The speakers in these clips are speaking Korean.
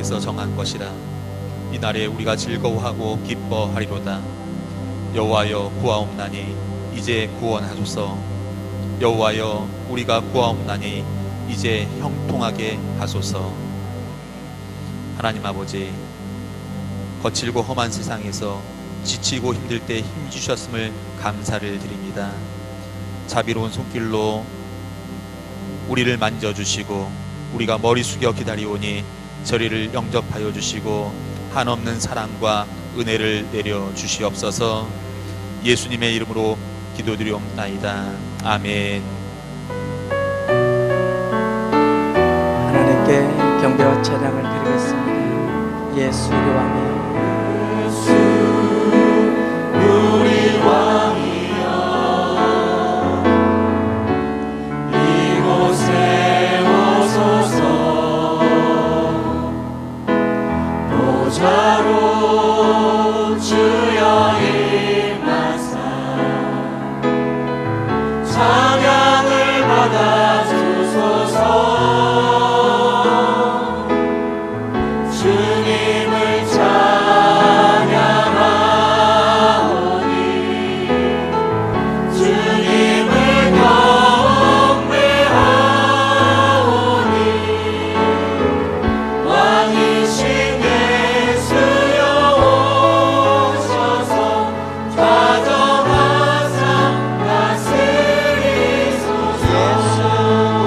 하나님께서 정한 것이라. 이날에 우리가 즐거워하고 기뻐하리로다. 여호와여 구하옵나니 이제 구원하소서. 여호와여 우리가 구하옵나니 이제 형통하게 하소서. 하나님 아버지, 거칠고 험한 세상에서 지치고 힘들 때 힘주셨음을 감사를 드립니다. 자비로운 손길로 우리를 만져주시고 우리가 머리 숙여 기다리오니 저리를 영접하여 주시고 한없는 사랑과 은혜를 내려 주시옵소서. 예수님의 이름으로 기도드리옵나이다. 아멘. 하나님께 경배와 찬양을 드리겠습니다. 예수 우리 왕이여, 예수 우리 왕이여, 이곳에 오소서. 보좌로 주여 임하사 찬양을 받아 주소서. 주님을 찬양하오니 주님을 경배하오니 왕이신 예수여 오셔서 좌정하사 다스리소서. 예수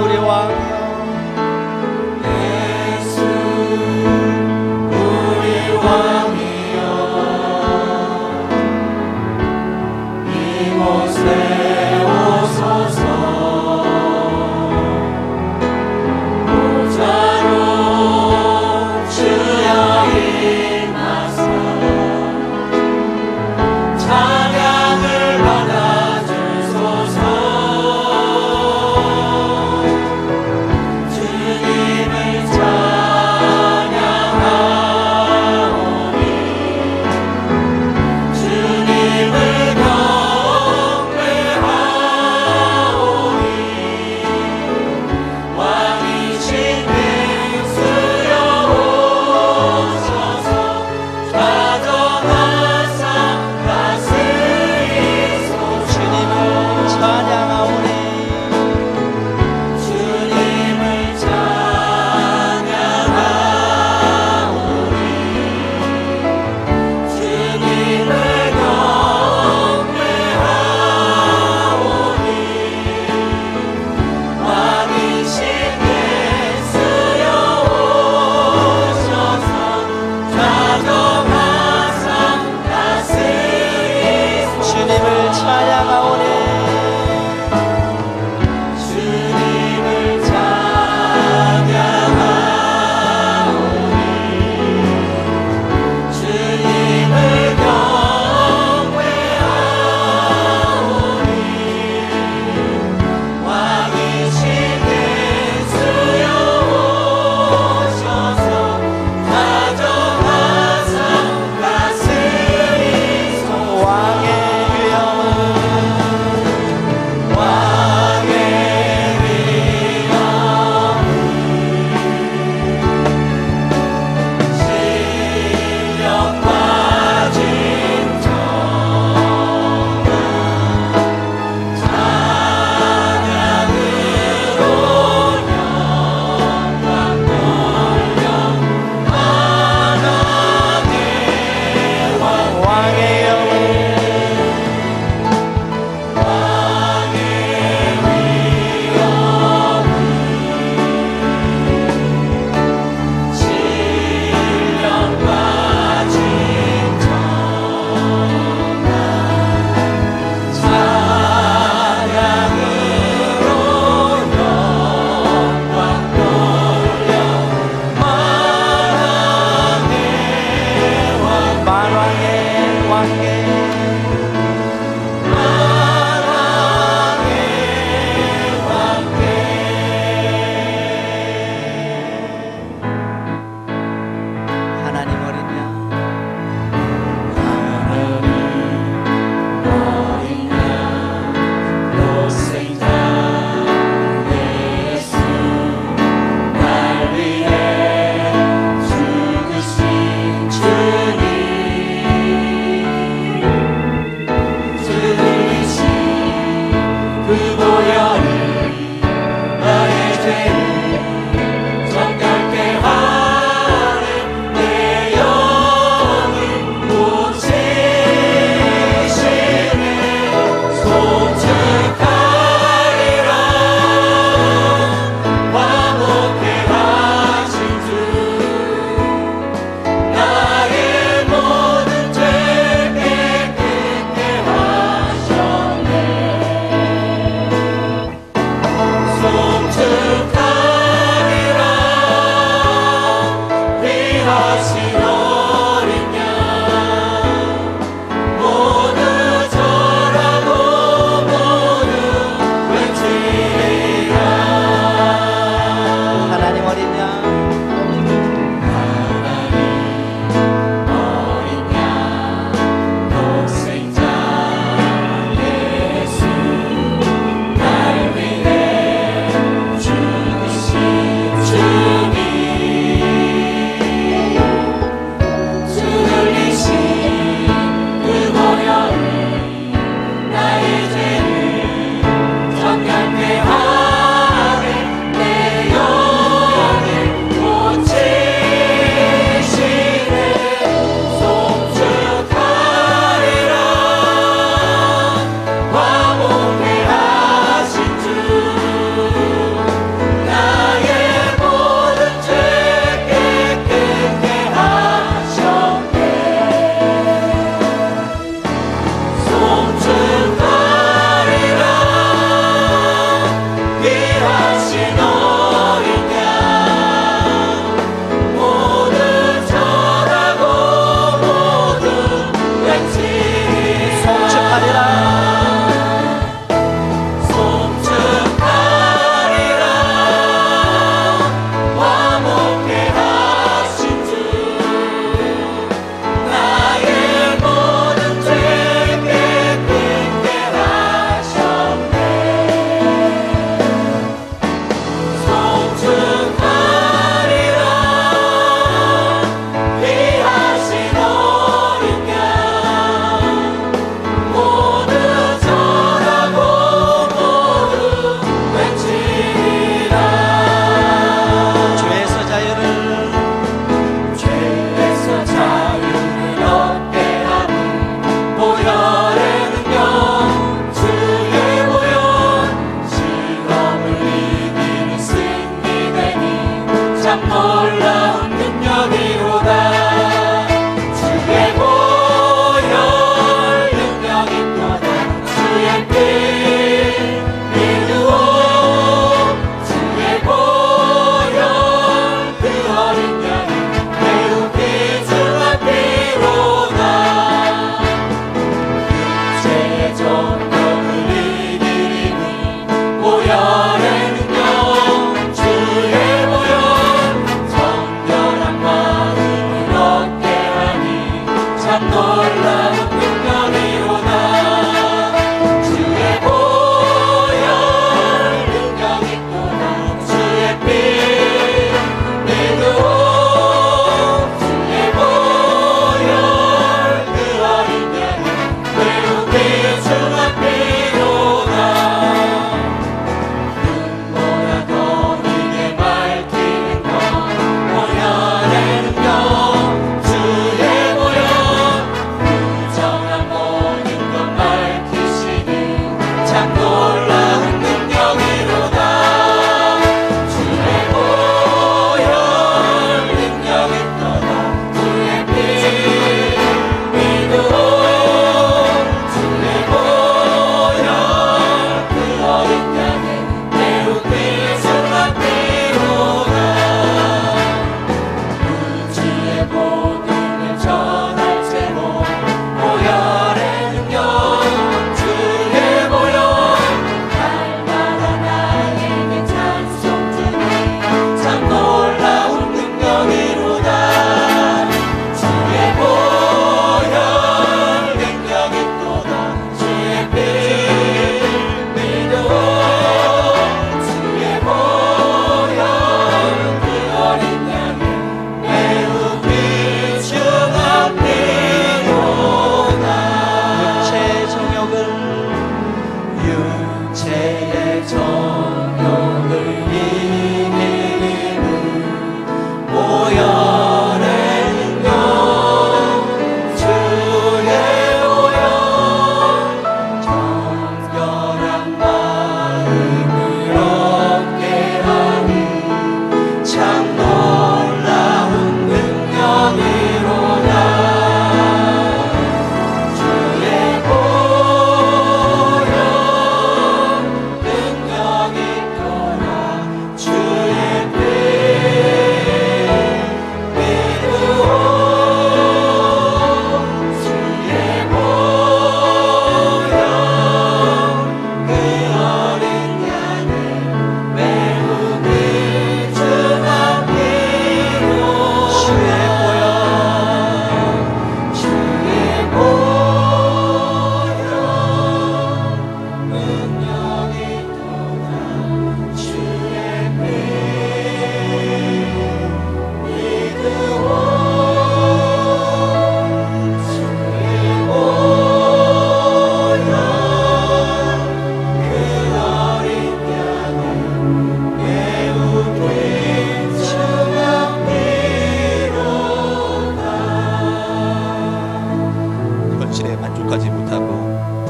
우리 왕이여, 예수 우리 왕이여, 이곳에 오소서. 보좌로 주여 임하사 찬양을 받아 주소서. 주님을 찬양하오니 주님을 경배하오니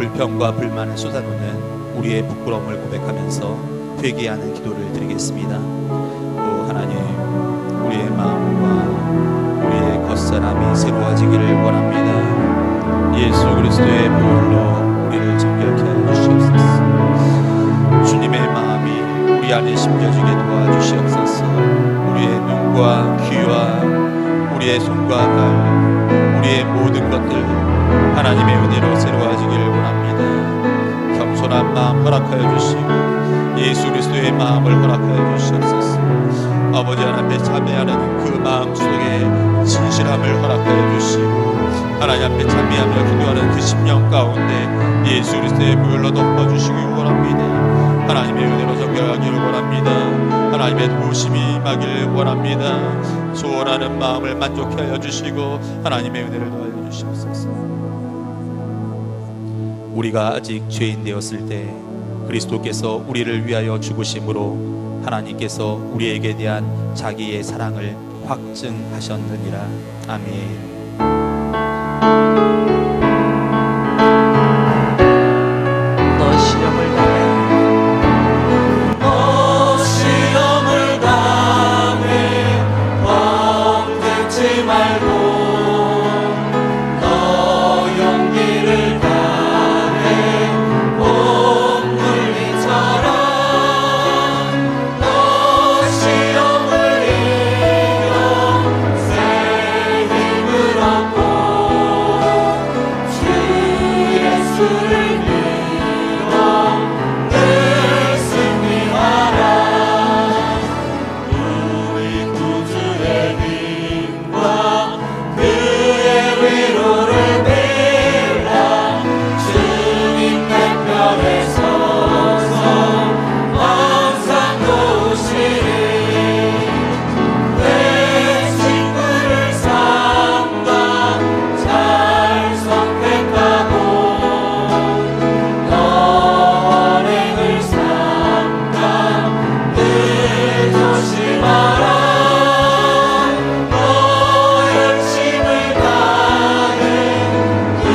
불평과 불만을 쏟아놓는 우리의 부끄러움을 고백하면서 회개하는 기도를 드리겠습니다. 또 하나님, 우리의 마음과 우리의 겉사람이 새로워지기를 원합니다. 예수 그리스도의 보혈로 우리를 정결케 하여 주시옵소서. 주님의 마음이 우리 안에 심겨지게 도와주시옵소서. 우리의 눈과 귀와 우리의 손과 발, 우리의 모든 것들 하나님의 은혜로 새로워지기를 원합니다. 겸손한 마음 허락하여 주시고 예수 그리스도의 마음을 허락하여 주시옵소서. 아버지 하나님 앞에 참회하는 그 마음 속에 진실함을 허락하여 주시고 하나님 앞에 참회하며 기도하는 그 심령 가운데 예수 그리스도의 보혈로 덮어주시기 원합니다. 하나님의 은혜로 정결하기를 원합니다. 하나님의 도우심이 임하기를 원합니다. 소원하는 마음을 만족케 하여 주시고 하나님의 은혜를 더하여 주시옵소서. 우리가 아직 죄인 되었을 때 그리스도께서 우리를 위하여 죽으심으로 하나님께서 우리에게 대한 자기의 사랑을 확증하셨느니라. 아멘. 너 시험을 당해 너 시험을 당해 멈추지 말고 너 용기를 다해 온 물리쳐라. 너 시험을 이겨 새 힘을 얻고 주 예수를 믿어 늘 승리하라. 우리 구주의 힘과 그의 위로를 빌라. 주님 내 편에 서서 항상 도우시리. 내 친구를 삼가 잘 선택하고 너 언행을 삼가 늘 조심하라. 너 열심을 다해 늘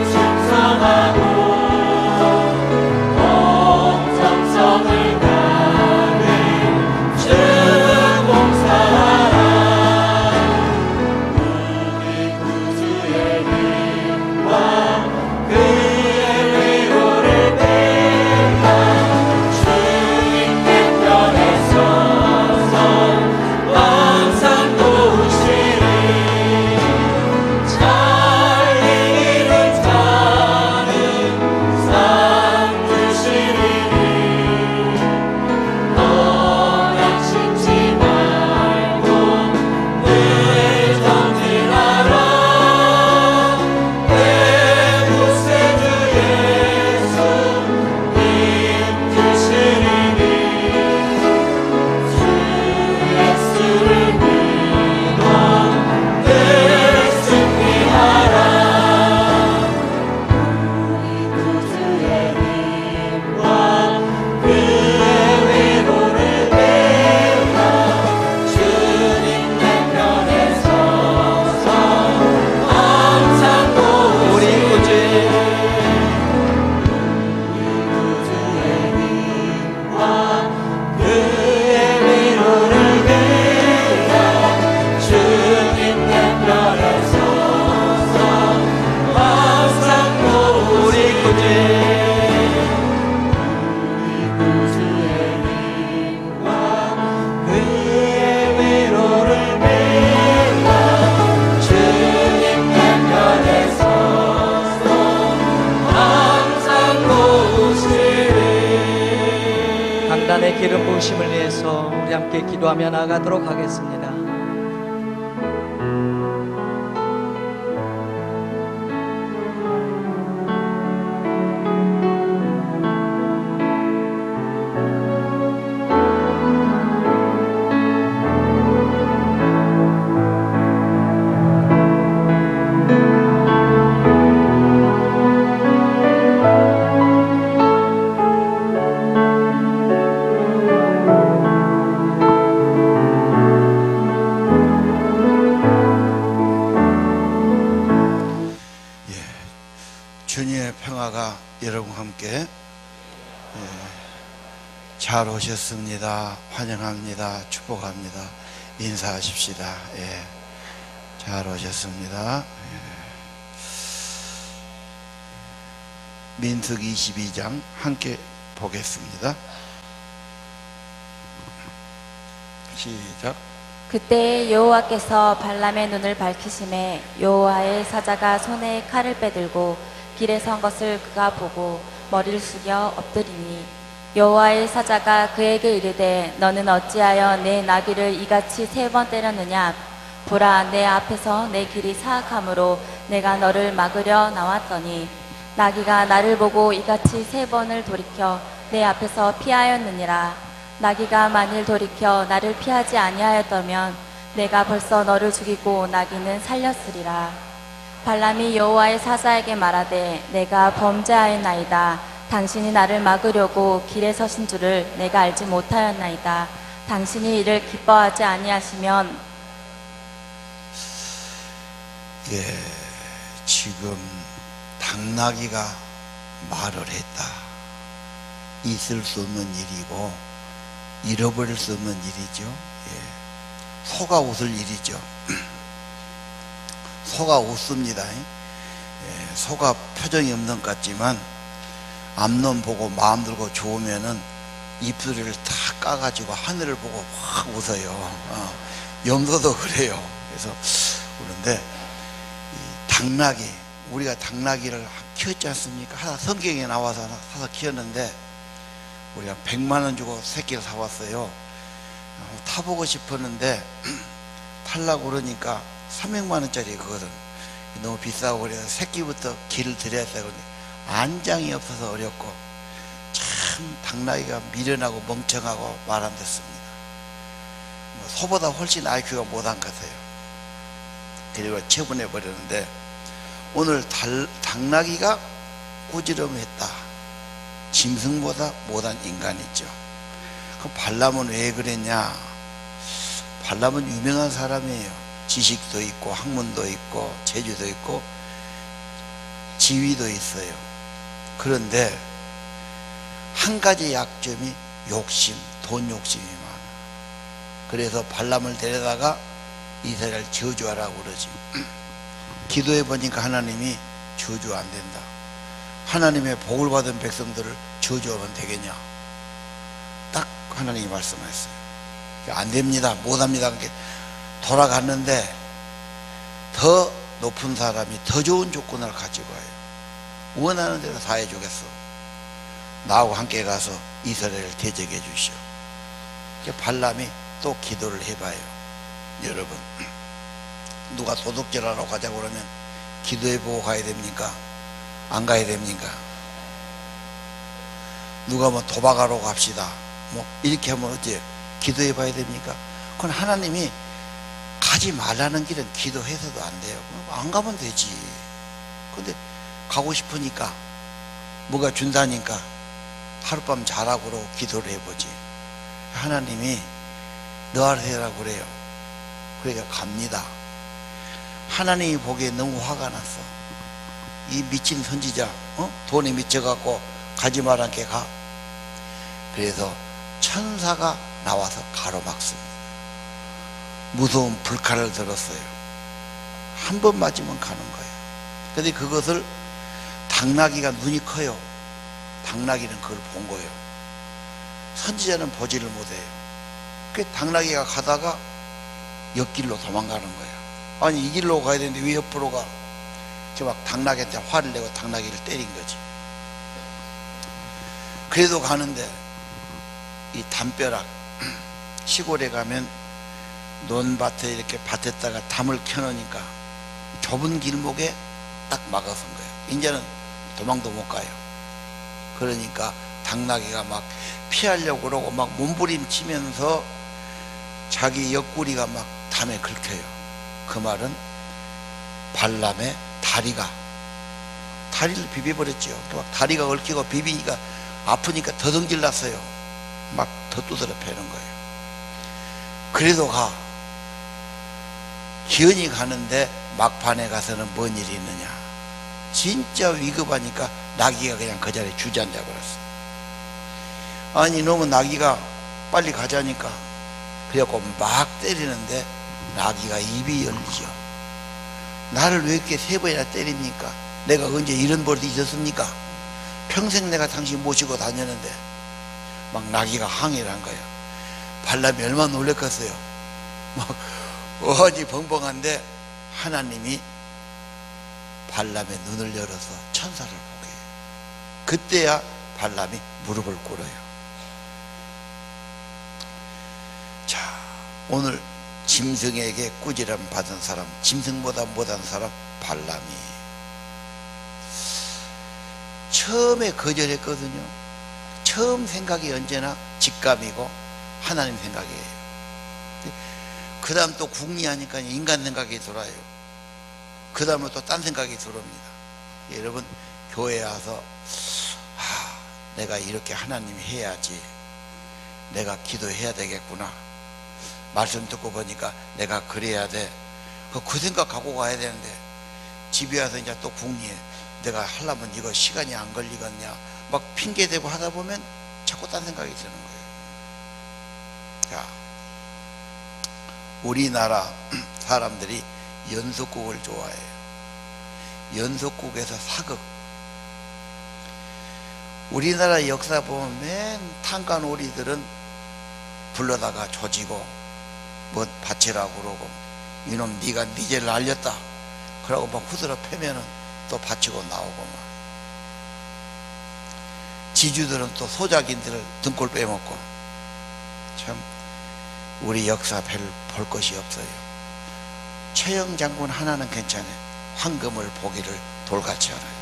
충성하고 온 정성을 다해 주 봉사하라. 우리 구주의 힘과 그의 위로를 빌라. 주님 내 편에 서서 항상 도우시리. 잘 이기는 자는 상 주시리니. 너 낙심치 말고 늘 전진하라. 내 구세주 예수 힘 주시리니. 주 예수를 믿어 늘 승리하라. 우리 구주의 힘과 그의 위로를 빌라. 주님 내 편에 서서 항상 우리 도우시리. 구주의 구주의 힘과 그의 위로를 빌라. 주님 내 편에 서서 항상 도우시리. 우리 구주의 구주의 힘과 그의 위로를 빌라. 주님 내 편에 서서 항상 도우시리. 강단의 기름 부으심을 위해서 우리 함께 기도하며 나아가도록 하겠습니다. 주님의 평화가 여러분과 함께 잘 오셨습니다. 환영합니다. 축복합니다. 인사하십시다. 잘 오셨습니다. 민수기 22장 함께 보겠습니다. 시작. 그때 여호와께서 발람의 눈을 밝히심에 여호와의 사자가 손에 칼을 빼들고 길에 선 것을 그가 보고 머리를 숙여 엎드리니 여호와의 사자가 그에게 이르되 너는 어찌하여 내 나귀를 이같이 3번 때렸느냐. 보라, 내 앞에서 내 길이 사악함으로 내가 너를 막으려 나왔더니 나귀가 나를 보고 이같이 3번을 돌이켜 내 앞에서 피하였느니라. 나귀가 만일 돌이켜 나를 피하지 아니하였다면 내가 벌써 너를 죽이고 나귀는 살렸으리라. 발람이 여호와의 사자에게 말하되 내가 범죄하였나이다. 당신이 나를 막으려고 길에 서신 줄을 내가 알지 못하였나이다. 당신이 이를 기뻐하지 아니하시면 지금 당나귀가 말을 했다. 있을 수 없는 일이고 잃어버릴 수 없는 일이죠. 소가 웃을 일이죠. 소가 웃습니다. 소가 표정이 없는 것 같지만 앞놈 보고 마음 들고 좋으면은 입술을 다 까가지고 하늘을 보고 확 웃어요. 염소도 그래요. 그래서 그런데 이 당나귀, 우리가 당나귀를 키웠지 않습니까? 성경에 나와서 사서 키웠는데 우리가 100만 원 주고 새끼를 사왔어요. 타보고 싶었는데 타려고 그러니까 300만 원짜리 그거든. 너무 비싸고 그래서 새끼부터 길을 들여야 되거든요. 안장이 없어서 어렵고 참 당나귀가 미련하고 멍청하고 말 안 듣습니다. 소보다 훨씬 IQ가 못한 것 같아요. 그리고 처분해 버렸는데 오늘 당나귀가 꾸지람했다. 짐승보다 못한 인간이죠. 그럼 발람은 왜 그랬냐? 발람은 유명한 사람이에요. 지식도 있고 학문도 있고 재주도 있고 지위도 있어요. 그런데 한 가지 약점이 욕심, 돈 욕심이 많아. 그래서 발람을 데려다가 이스라엘 저주하라고 그러지. 기도해 보니까 하나님이 저주 안 된다. 하나님의 복을 받은 백성들을 저주하면 되겠냐? 딱 하나님이 말씀하셨어요. 안 됩니다. 못 합니다. 돌아갔는데 더 높은 사람이 더 좋은 조건을 가지고 와요. 원하는 대로 다 해주겠어. 나하고 함께 가서 이스라엘을 대적해 주시오. 발람이 또 기도를 해봐요. 여러분, 누가 도둑질하러 가자고 그러면 기도해보고 가야 됩니까? 안 가야 됩니까? 누가 뭐 도박하러 갑시다. 뭐 이렇게 하면 어째 기도해 봐야 됩니까? 그건 하나님이 가지 말라는 길은 기도해서도 안 돼요. 안 가면 되지. 근데 가고 싶으니까 뭐가 준다니까 하룻밤 자라고 그러고 기도를 해보지. 하나님이 너 알아서 해라고 그래요. 그러니까 갑니다. 하나님이 보기에 너무 화가 났어. 이 미친 선지자, 돈에 미쳐갖고 가지 말란게 가. 그래서 천사가 나와서 가로막습니다. 무서운 불칼을 들었어요. 한 번 맞으면 가는 거예요. 근데 그것을 당나귀가 눈이 커요. 당나귀는 그걸 본 거예요. 선지자는 보지를 못해요. 그 당나귀가 가다가 옆길로 도망가는 거예요. 아니 이 길로 가야 되는데 왜 옆으로 가? 막 당나귀한테 화를 내고 당나귀를 때린 거지. 그래도 가는데 이 담벼락 시골에 가면 논밭에 이렇게 밭에다가 담을 켜놓으니까 좁은 길목에 딱 막아선 거예요. 이제는 도망도 못 가요. 그러니까 당나귀가 막 피하려고 그러고 막 몸부림치면서 자기 옆구리가 막 담에 긁혀요. 그 말은 발람의 다리를 비벼버렸죠. 막 다리가 얽히고 비비니까 아프니까 더 덩질 났어요. 막 더 두드려 패는 거예요. 그래도 가. 기어이 가는데 막판에 가서는 뭔 일이 있느냐? 진짜 위급하니까 나귀가 그냥 그 자리에 주저앉아 버렸어. 아니 너무 나귀가 빨리 가자니까 그래갖고 막 때리는데 나귀가 입이 열리죠. 나를 왜 이렇게 3번이나 때립니까? 내가 언제 이런 버릇이 있었습니까? 평생 내가 당신 모시고 다녔는데. 막 나귀가 항의를 한 거예요. 발람이 얼마나 놀랬겠어요. 막 어디 벙벙한데 하나님이 발람의 눈을 열어서 천사를 보게 해요. 그때야 발람이 무릎을 꿇어요. 자, 오늘 짐승에게 꾸지람 받은 사람, 짐승보다 못한 사람 발람이 처음에 거절했거든요. 처음 생각이 언제나 직감이고 하나님 생각이에요. 그 다음 또 궁리하니까 인간 생각이 돌아요. 그 다음에 또 딴 생각이 들어옵니다. 여러분 교회에 와서 내가 이렇게 하나님이 해야지, 내가 기도해야 되겠구나, 말씀 듣고 보니까 내가 그래야 돼, 그 생각 갖고 가야 되는데 집에 와서 이제 또 궁리해. 내가 하려면 이거 시간이 안 걸리겠냐 막 핑계대고 하다 보면 자꾸 딴 생각이 드는 거예요. 자, 우리나라 사람들이 연속국을 좋아해요. 연속국에서 사극. 우리나라 역사 보면 맨 탄간오리들은 불러다가 조지고 뭐 바치라고 그러고, 이놈 네가 네 죄를 알렸다 그러고 막 후드러 패면은 또 바치고 나오고 막. 지주들은 또 소작인들을 등골 빼먹고. 참 우리 역사 별 볼 것이 없어요. 최영 장군 하나는 괜찮아요. 황금을 보기를 돌같이 알아요.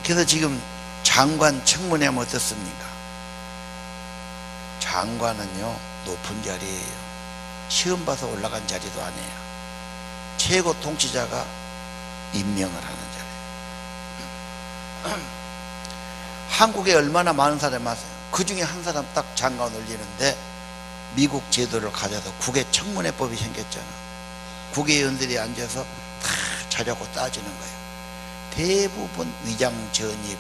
그래서 지금 장관 청문회하면 어떻습니까? 장관은요 높은 자리예요. 시험 봐서 올라간 자리도 아니에요. 최고 통치자가 임명을 하는 자리예요. 한국에 얼마나 많은 사람이 많아요. 그 중에 한 사람 딱 장관 올리는데 미국 제도를 가져서 국회 청문회법이 생겼잖아. 국회의원들이 앉아서 다 자려고 따지는 거예요. 대부분 위장 전입,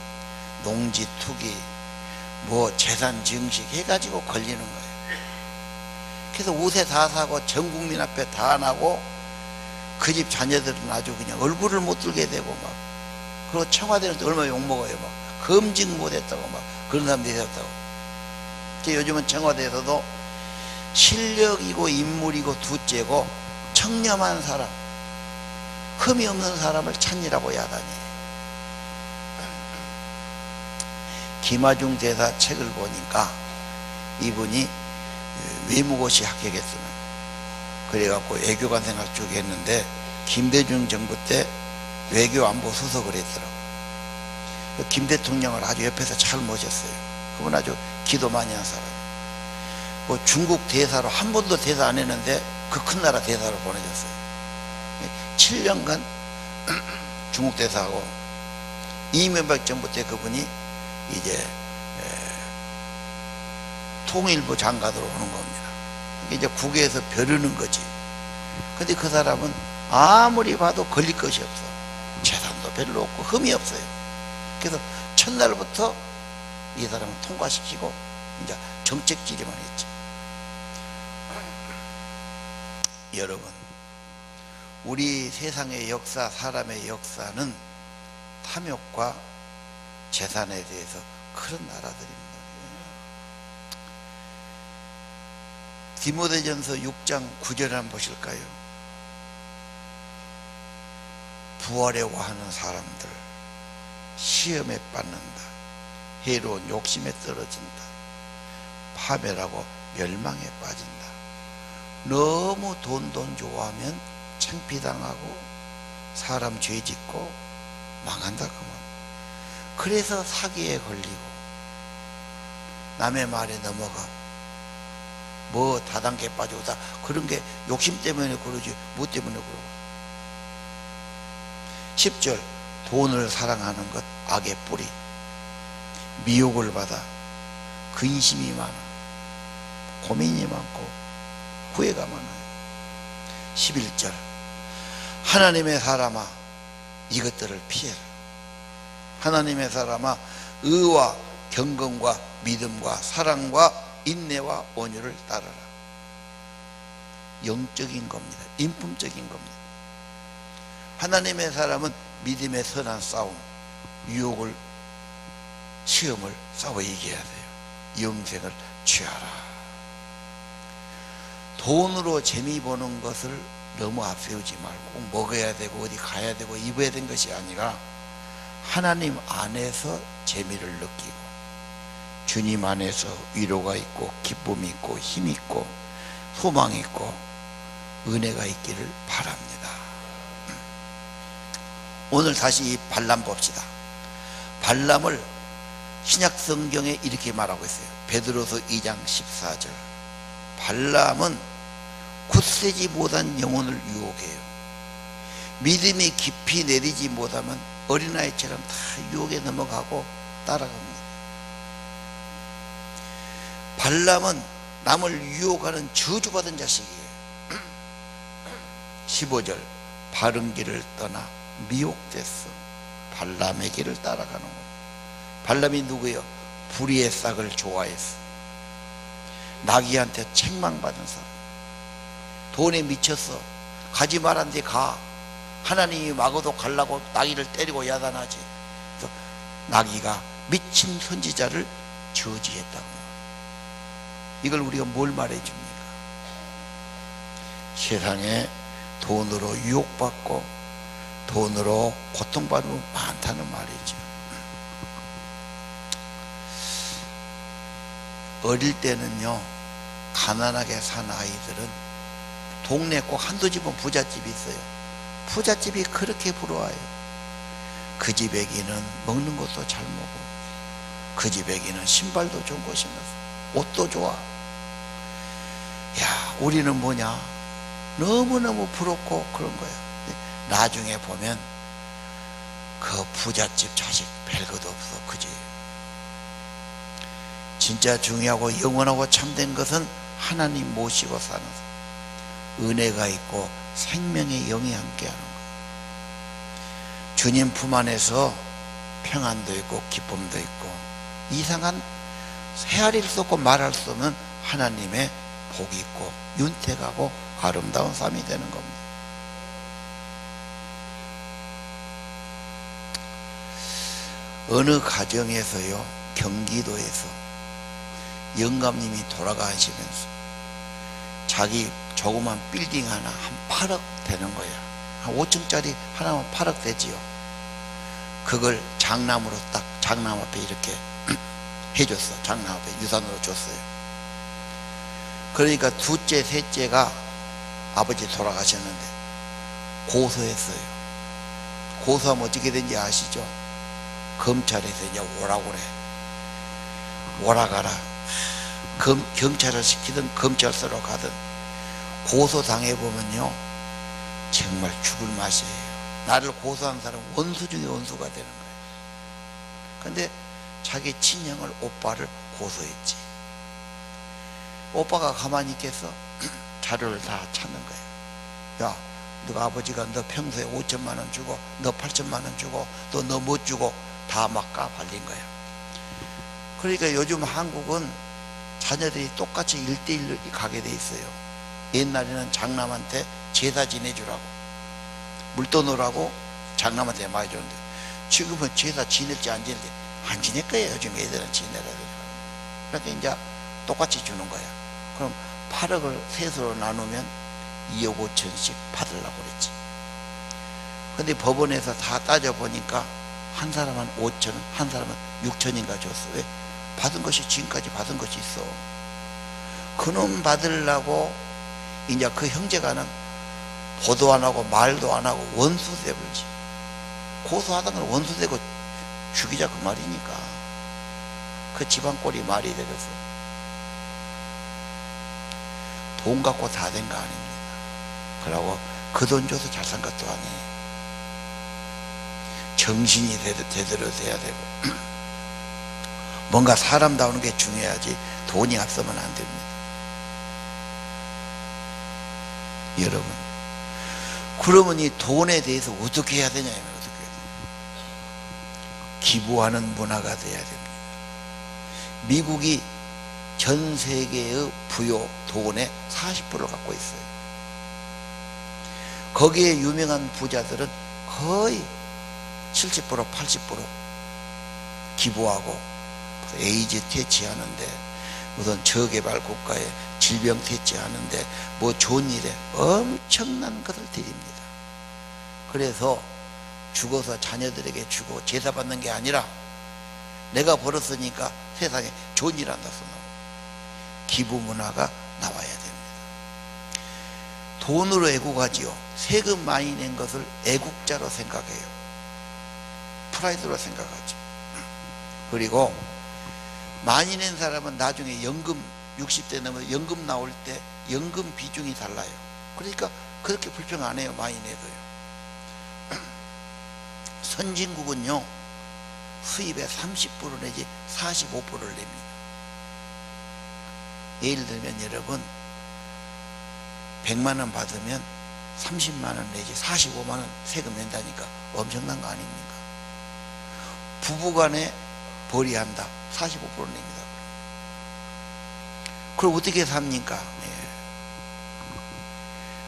농지 투기, 뭐 재산 증식 해가지고 걸리는 거예요. 그래서 우세 다 사고 전 국민 앞에 다 나고 그 집 자녀들은 아주 그냥 얼굴을 못 들게 되고 막. 그리고 청와대는 또 얼마나 욕먹어요. 막 검증 못했다고 막 그런 사람들이 있었다고. 요즘은 청와대에서도 실력이고 인물이고 둘째고 청렴한 사람, 흠이 없는 사람을 찾으라고 야단이. 김하중 대사 책을 보니까 이분이 외무고시 합격했습니다. 그래갖고 외교관 생각 쭉 했는데 김대중 정부 때 외교안보 수석을 했더라고요. 김 대통령을 아주 옆에서 잘 모셨어요. 그분 아주 기도 많이 한 사람이에요. 뭐 중국 대사로 한 번도 대사 안 했는데 그 큰 나라 대사로 보내줬어요. 7년간 중국 대사하고 이명박 정부 때 그분이 이제 통일부 장관으로 오는 겁니다. 이제 국외에서 벼르는 거지. 근데 그 사람은 아무리 봐도 걸릴 것이 없어. 재산도 별로 없고 흠이 없어요. 그래서 첫날부터 이 사람을 통과시키고 이제 정책질의만 했지. 여러분, 우리 세상의 역사, 사람의 역사는 탐욕과 재산에 대해서 그런 나라들입니다. 디모데전서 6장 9절 한번 보실까요? 부하려고 하는 사람들 시험에 빠진다. 해로운 욕심에 떨어진다. 파멸하고 멸망에 빠진다. 너무 돈 좋아하면 창피당하고 사람 죄짓고 망한다 그만. 그래서 사기에 걸리고 남의 말에 넘어가 뭐 다단계 빠지고 다 그런 게 욕심 때문에 그러지 뭐 때문에 그러고. 10절 돈을 사랑하는 것 악의 뿌리. 미혹을 받아 근심이 많아, 고민이 많고 후회가 많아요. 11절 하나님의 사람아 이것들을 피해라. 하나님의 사람아 의와 경건과 믿음과 사랑과 인내와 온유를 따르라. 영적인 겁니다. 인품적인 겁니다. 하나님의 사람은 믿음의 선한 싸움, 유혹을, 시험을 싸워 이겨야 돼요. 영생을 취하라. 돈으로 재미 보는 것을 너무 앞세우지 말고 꼭 먹어야 되고 어디 가야 되고 입어야 되는 것이 아니라 하나님 안에서 재미를 느끼고 주님 안에서 위로가 있고 기쁨이 있고 힘이 있고 소망이 있고 은혜가 있기를 바랍니다. 오늘 다시 이 발람 봅시다. 발람을 신약 성경에 이렇게 말하고 있어요. 베드로서 2장 14절 발람은 굳세지 못한 영혼을 유혹해요. 믿음이 깊이 내리지 못하면 어린아이처럼 다 유혹에 넘어가고 따라갑니다. 발람은 남을 유혹하는 저주받은 자식이에요. 15절 바른 길을 떠나 미혹됐어. 발람의 길을 따라가는 겁니다. 발람이 누구예요? 불의의 싹을 좋아했어. 나귀한테 책망받은 사람. 돈에 미쳤어. 가지 말았는데 가. 하나님이 막아도 가려고 나귀를 때리고 야단하지. 그래서 나귀가 미친 선지자를 저지했다고. 이걸 우리가 뭘 말해줍니까? 세상에 돈으로 유혹받고 돈으로 고통받는 분 많다는 말이죠. 어릴 때는요 가난하게 산 아이들은 동네 꼭 한두 집은 부잣집이 있어요. 부잣집이 그렇게 부러워요. 그 집 애기는 먹는 것도 잘 먹어. 그 집 애기는 신발도 좋은 거 신었어. 옷도 좋아. 야, 우리는 뭐냐? 너무너무 부럽고 그런 거예요. 나중에 보면 그 부잣집 자식 별것도 없어. 그지? 진짜 중요하고 영원하고 참된 것은 하나님 모시고 사는 은혜가 있고 생명의 영이 함께하는 거예요. 주님 품 안에서 평안도 있고 기쁨도 있고 이상한 헤아릴 수 없고 말할 수 없는 하나님의 복이 있고 윤택하고 아름다운 삶이 되는 겁니다. 어느 가정에서요 경기도에서 영감님이 돌아가시면서 자기 조그만 빌딩 하나 한 8억 되는 거야. 한 5층짜리 하나만 8억 되지요. 그걸 장남으로 딱 장남 앞에 이렇게 해줬어. 장남 앞에 유산으로 줬어요. 그러니까 둘째 셋째가 아버지 돌아가셨는데 고소했어요. 고소하면 어떻게 된지 아시죠? 검찰에서 이제 오라고 그래. 오라가라. 경찰을 시키든 검찰서로 가든 고소당해보면요 정말 죽을 맛이에요. 나를 고소한 사람은 원수 중에 원수가 되는 거예요. 근데 자기 친형을 오빠를 고소했지. 오빠가 가만히 있겠어? 자료를 다 찾는 거예요. 야, 너가 아버지가 너 평소에 5천만 원 주고 너 8천만 원 주고 또 너 못 주고 다 막 까발린 거야. 그러니까 요즘 한국은 자녀들이 똑같이 1대1로 가게 돼 있어요. 옛날에는 장남한테 제사 지내주라고 물돈으로라고 장남한테 많이 줬는데 지금은 제사 지낼지 안 지낼지 안 지낼 거예요. 요즘 애들은 지내라. 그러니까 이제 똑같이 주는 거야. 그럼 8억을 셋으로 나누면 2억 5천씩 받으려고 그랬지. 근데 법원에서 다 따져보니까 한 사람은 5천, 한 사람은 6천인가 줬어. 왜? 받은 것이 지금까지 받은 것이 있어. 그놈 받으려고 이제 그 형제가는 보도 안 하고 말도 안 하고 원수 돼버리지. 고소하던 건 원수 되고 죽이자 그 말이니까. 그 집안 꼴이 말이 되겠어. 돈 갖고 다 된 거 아닙니다. 그러고 그 돈 줘서 잘 산 것도 아니에요. 정신이 제대로 돼야 되고 뭔가 사람다우는 게 중요하지 돈이 앞서면 안 됩니다. 여러분 그러면 이 돈에 대해서 어떻게 해야 되냐, 어떻게 해야 되냐. 기부하는 문화가 돼야 됩니다. 미국이 전 세계의 부요 돈의 40%를 갖고 있어요. 거기에 유명한 부자들은 거의 70%, 80% 기부하고 에이즈 퇴치하는데, 우선 저개발 국가에 질병 퇴치하는데 뭐 좋은 일에 엄청난 것을 드립니다. 그래서 죽어서 자녀들에게 주고 제사 받는 게 아니라 내가 벌었으니까 세상에 좋은 일 한다 써놓고 기부 문화가 나와야 됩니다. 돈으로 애국하지요. 세금 많이 낸 것을 애국자로 생각해요. 프라이드로 생각하죠. 그리고 많이 낸 사람은 나중에 연금 60대 넘어 연금 나올 때 연금 비중이 달라요. 그러니까 그렇게 불평 안 해요. 많이 내도요. 선진국은요, 수입의 30% 내지 45%를 냅니다. 예를 들면 여러분 100만 원 받으면 30만 원 내지 45만 원 세금 낸다니까 엄청난 거 아닙니까? 부부간에 벌이한다 45% 냅니다. 그럼 어떻게 삽니까?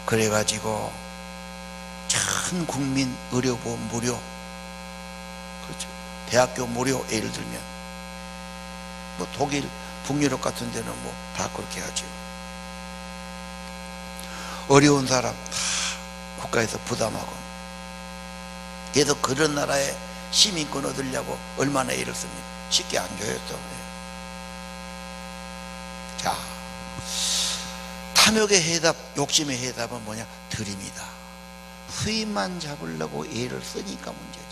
그래가지고 전 국민 의료보험 무료, 그렇죠, 대학교 무료. 예를 들면 뭐 독일, 북유럽 같은 데는 뭐 다 그렇게 하죠. 어려운 사람 다 국가에서 부담하고. 그래서 그런 나라에 시민권 얻으려고 얼마나 애를 씁니까? 쉽게 안 줘요 또. 자, 탐욕의 해답, 욕심의 해답은 뭐냐? 드립니다. 수입만 잡으려고 애를 쓰니까 문제지.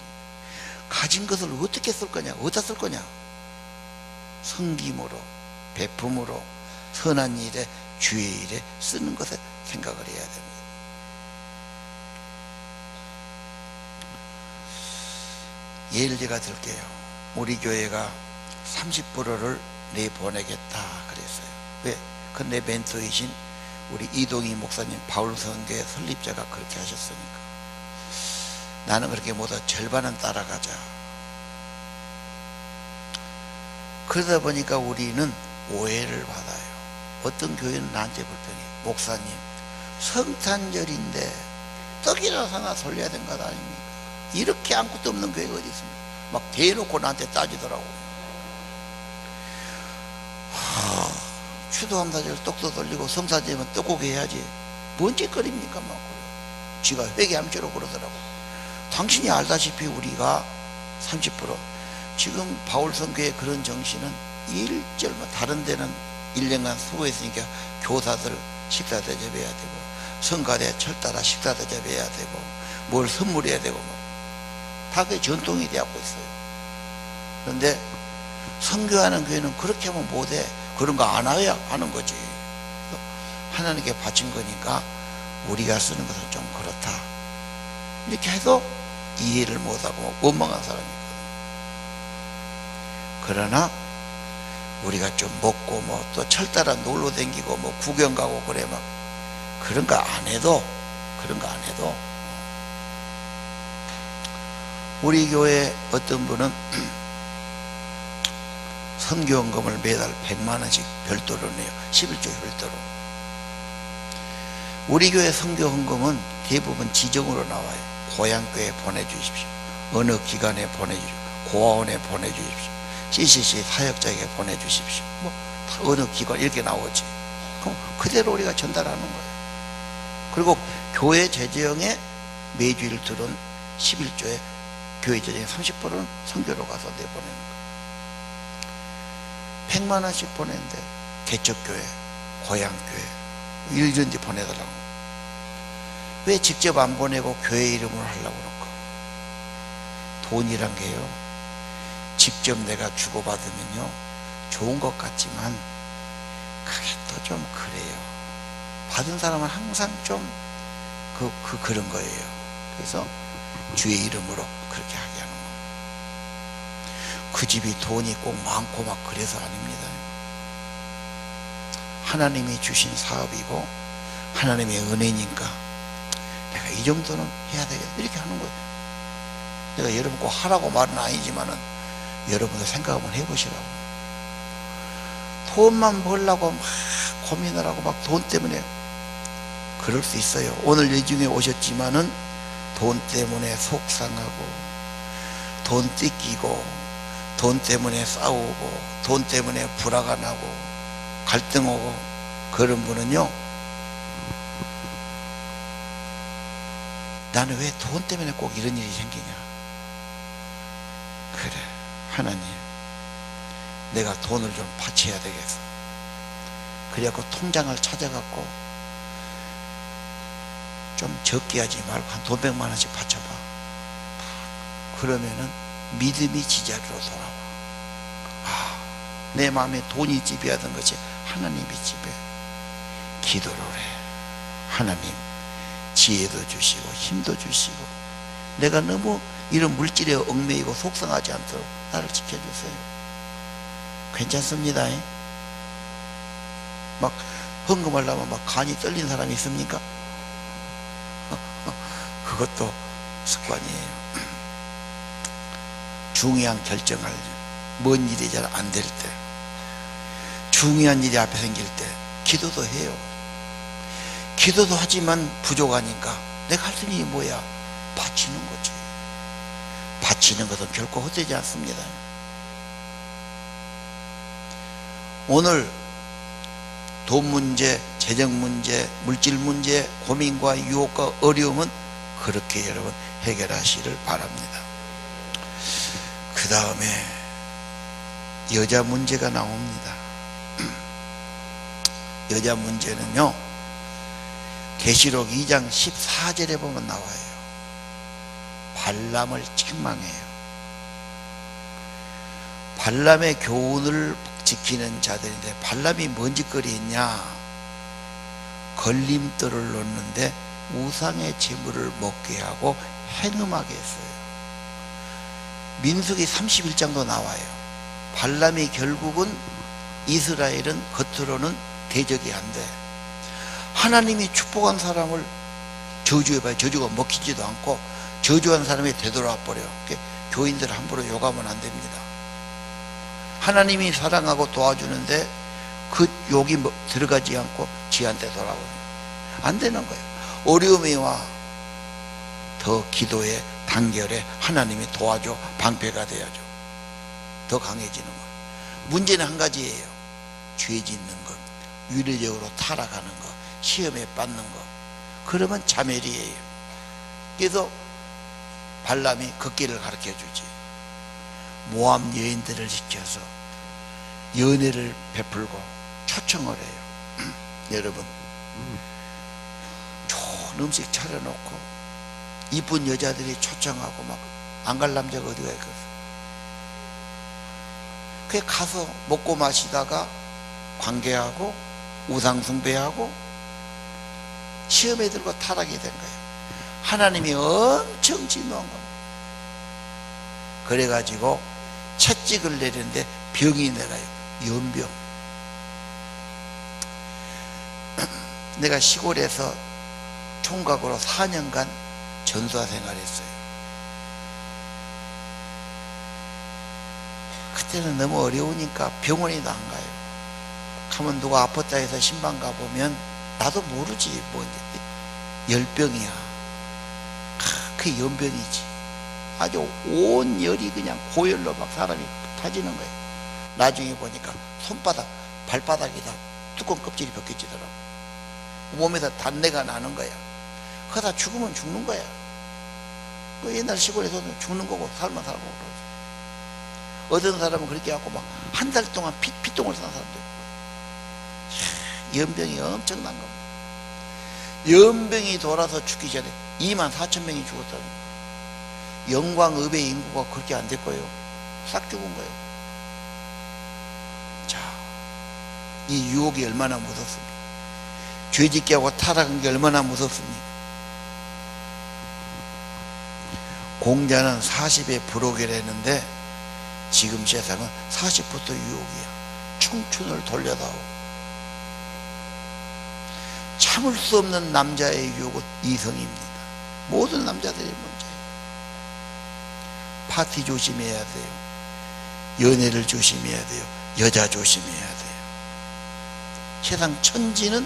가진 것을 어떻게 쓸 거냐? 어디다 쓸 거냐? 섬김으로, 베품으로, 선한 일에, 주의 일에 쓰는 것에 생각을 해야 됩니다. 예를 제가 들게요. 우리 교회가 30%를 내보내겠다 그랬어요. 왜? 그 내 멘토이신 우리 이동희 목사님, 바울선교회 설립자가 그렇게 하셨으니까. 나는 그렇게 못하고 절반은 따라가자. 그러다 보니까 우리는 오해를 받아요. 어떤 교회는 나한테 불평해. 목사님, 성탄절인데 떡이나 하나 돌려야 되는 것 아닙니까? 이렇게 아무것도 없는 교회가 어디 있습니까? 막 대놓고 나한테 따지더라고. 추도함사절 떡도 돌리고 성사절이면 떡고기 해야지. 뭔 짓거리입니까? 막 그래. 지가 회개함처럼 그러더라고. 당신이 알다시피 우리가 30% 지금 바울선교의 그런 정신은 일절만, 다른 데는 1년간 수고했으니까 교사들 식사 대접해야 되고, 성가대 철따라 식사 대접해야 되고, 뭘 선물해야 되고, 뭐 다 그게 전통이 되었고 있어요. 그런데 선교하는 교회는 그렇게 하면 못해. 그런 거 안 해야 하는 거지. 하나님께 바친 거니까 우리가 쓰는 것은 좀 그렇다. 이렇게 해도 이해를 못하고 원망한 사람이 있거든. 그러나 우리가 좀 먹고 뭐 또 철따라 놀러 다니고 뭐 구경 가고 그래, 막 그런 거 안 해도, 우리 교회 어떤 분은 선교헌금을 매달 100만 원씩 별도로 내요. 11조 별도로. 우리 교회 선교헌금은 대부분 지정으로 나와요. 고향교회 보내주십시오. 어느 기관에 보내주십시오. 고아원에 보내주십시오. CCC 사역자에게 보내주십시오. 뭐 어느 기관 이렇게 나오지. 그럼 그대로 우리가 전달하는 거예요. 그리고 교회 재정에 매주일 들은 11조에 교회 재정의 30%는 선교로 가서 내보내는 거예요. 100만 원씩 보내는데 개척교회, 고향교회 이런 데 보내더라고. 왜 직접 안 보내고 교회 이름으로 하려고 그럴까? 돈이란 게요, 직접 내가 주고받으면요 좋은 것 같지만 그게 또 좀 그래요. 받은 사람은 항상 좀 그런 거예요. 그래서 주의 이름으로 그렇게 하게 하는 겁니다. 그 집이 돈이 꼭 많고 막 그래서 아닙니다. 하나님이 주신 사업이고 하나님의 은혜니까 내가 이 정도는 해야 되겠다 이렇게 하는 거예요. 내가 여러분 꼭 하라고 말은 아니지만은 여러분도 생각 한번 해보시라고. 돈만 벌려고 막 고민을 하고 막 돈 때문에 그럴 수 있어요. 오늘 이 중에 오셨지만은 돈 때문에 속상하고 돈 뜯기고 돈 때문에 싸우고 돈 때문에 불화가 나고 갈등하고 그런 분은요, 나는 왜 돈 때문에 꼭 이런 일이 생기냐. 그래, 하나님 내가 돈을 좀 바쳐야 되겠어. 그래갖고 통장을 찾아갖고 좀 적게 하지 말고 한 돈 100만 원씩 바쳐봐. 그러면은 믿음이 제자리로 돌아와. 아, 내 마음에 돈이 지배하던 것이 하나님이 지배. 기도를 해. 하나님 지혜도 주시고 힘도 주시고 내가 너무 이런 물질에 얽매이고 속상하지 않도록 나를 지켜주세요. 괜찮습니다. 막 헌금하려면 막 간이 떨린 사람이 있습니까? 그것도 습관이에요. 중요한 결정할 먼 일이 잘 안 될 때, 중요한 일이 앞에 생길 때 기도도 해요. 기도도 하지만 부족하니까 내가 할 수 있는 일이 뭐야? 바치는 거지. 바치는 것은 결코 헛되지 않습니다. 오늘 돈 문제, 재정 문제, 물질 문제, 고민과 유혹과 어려움은 그렇게 여러분 해결하시를 바랍니다. 그 다음에 여자 문제가 나옵니다. 여자 문제는요, 계시록 2장 14절에 보면 나와요. 발람을 책망해요. 발람의 교훈을 지키는 자들인데 발람이 뭔 짓거리 했냐? 걸림돌을 놓는데 우상의 제물을 먹게 하고 행음하게 했어요. 민수기 31장도 나와요. 발람이 결국은 이스라엘은 겉으로는 대적이 안 돼. 하나님이 축복한 사람을 저주해봐야 저주가 먹히지도 않고 저주한 사람이 되돌아 버려. 교인들 함부로 욕하면 안 됩니다. 하나님이 사랑하고 도와주는데 그 욕이 들어가지 않고 지한테 돌아오는 안 되는 거예요. 어려움이 와 더 기도에 단결에 하나님이 도와줘 방패가 되어야죠. 더 강해지는 거예요. 문제는 한 가지예요. 죄 짓는 것, 윤리적으로 타락하는 것, 시험에 빠는 것. 그러면 자멸이에요. 그래서 발람이 그 길을 가르쳐 주지. 모압 여인들을 시켜서 연애를 베풀고 초청을 해요. 여러분, 좋은 음식 차려놓고 이쁜 여자들이 초청하고 막 안 갈 남자가 어디가 있겠어. 그게 가서 먹고 마시다가 관계하고 우상숭배하고 시험에 들고 타락이 된 거예요. 하나님이 엄청 진노한 겁니다. 그래가지고 채찍을 내리는데 병이 내려요. 연병. 내가 시골에서 총각으로 4년간 전수화 생활했어요. 그때는 너무 어려우니까 병원에도 안 가요. 가면 누가 아팠다 해서 신방 가보면 나도 모르지 뭐 열병이야. 그게 연병이지. 아주 온 열이 그냥 고열로 막 사람이 타지는 거예요. 나중에 보니까 손바닥, 발바닥이 다 두꺼운 껍질이 벗겨지더라고. 몸에서 단내가 나는 거야. 그러다 죽으면 죽는 거야. 그 옛날 시골에서는 죽는 거고 살면 살고 그러지. 어떤 사람은 그렇게 해갖고 막 한 달 동안 피똥을 싸는 사람도 있고. 연병이 엄청난 겁니다. 연병이 돌아서 죽기 전에 24,000명이 죽었다는 거예요. 영광읍의 인구가 그렇게 안 됐고요. 싹 죽은 거예요. 자, 이 유혹이 얼마나 무섭습니까? 죄짓게 하고 타락한 게 얼마나 무섭습니까? 공자는 40에 불혹이라 했는데 지금 세상은 40부터 유혹이야. 청춘을 돌려다오. 참을 수 없는 남자의 유혹은 이성입니다. 모든 남자들이 문제예요. 파티 조심해야 돼요. 연애를 조심해야 돼요. 여자 조심해야 돼요. 세상 천지는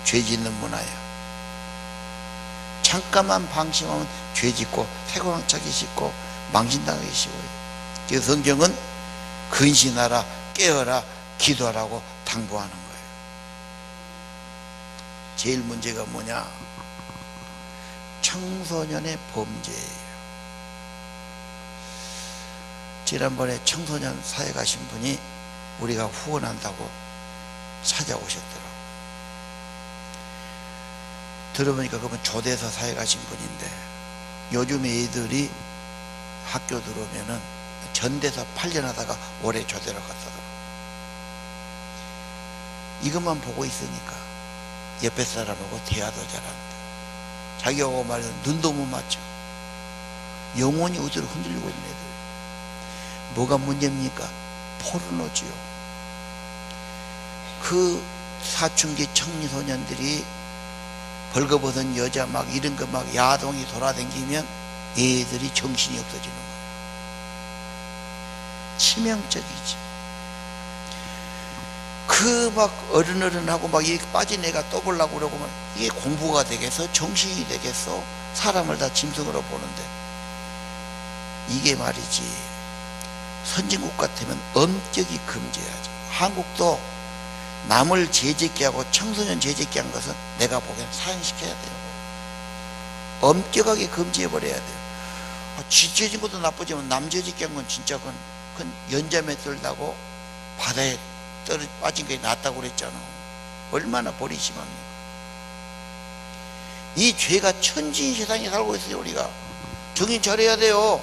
죄 짓는 문화야. 잠깐만 방심하면 죄 짓고 새고랑 차기 쉽고 망신당하기 쉬워요. 그래서 성경은 근신하라, 깨어라, 기도하라고 당부하는 거예요. 제일 문제가 뭐냐? 청소년의 범죄예요. 지난번에 청소년 사회 가신 분이 우리가 후원한다고 찾아오셨더라고요. 들어보니까 그분 조대서 사회 가신 분인데 요즘 애들이 학교 들어오면은 전대서 8년 하다가 올해 조대로 갔더라고요. 이것만 보고 있으니까 옆에 사람하고 대화도 잘한다. 자기하고 말해서 눈도 못 맞춰. 영혼이 어디로 흔들리고 있는 애들. 뭐가 문제입니까? 포르노지요. 그 사춘기 청소년들이 벌거벗은 여자 막 이런 거 막 야동이 돌아다니면 애들이 정신이 없어지는 거예요. 치명적이지. 그 막 어른어른하고 막 이렇게 빠진 애가 떠보려고 그러고 막 이게 공부가 되겠어? 정신이 되겠어? 사람을 다 짐승으로 보는데 이게 말이지 선진국 같으면 엄격히 금지해야죠. 한국도 남을 죄짓게 하고 청소년 죄짓게 한 것은 내가 보기엔 사형시켜야 돼요. 엄격하게 금지해버려야 돼요. 쥐 죄진 것도 나쁘지만 남 죄짓게 한 건 진짜 그건 연잠에 떨다고 바다에 빠진 게 낫다고 그랬잖아. 얼마나 벌이 심합니까? 이 죄가 천지인 세상에 살고 있어요. 우리가 정신 차려야 돼요.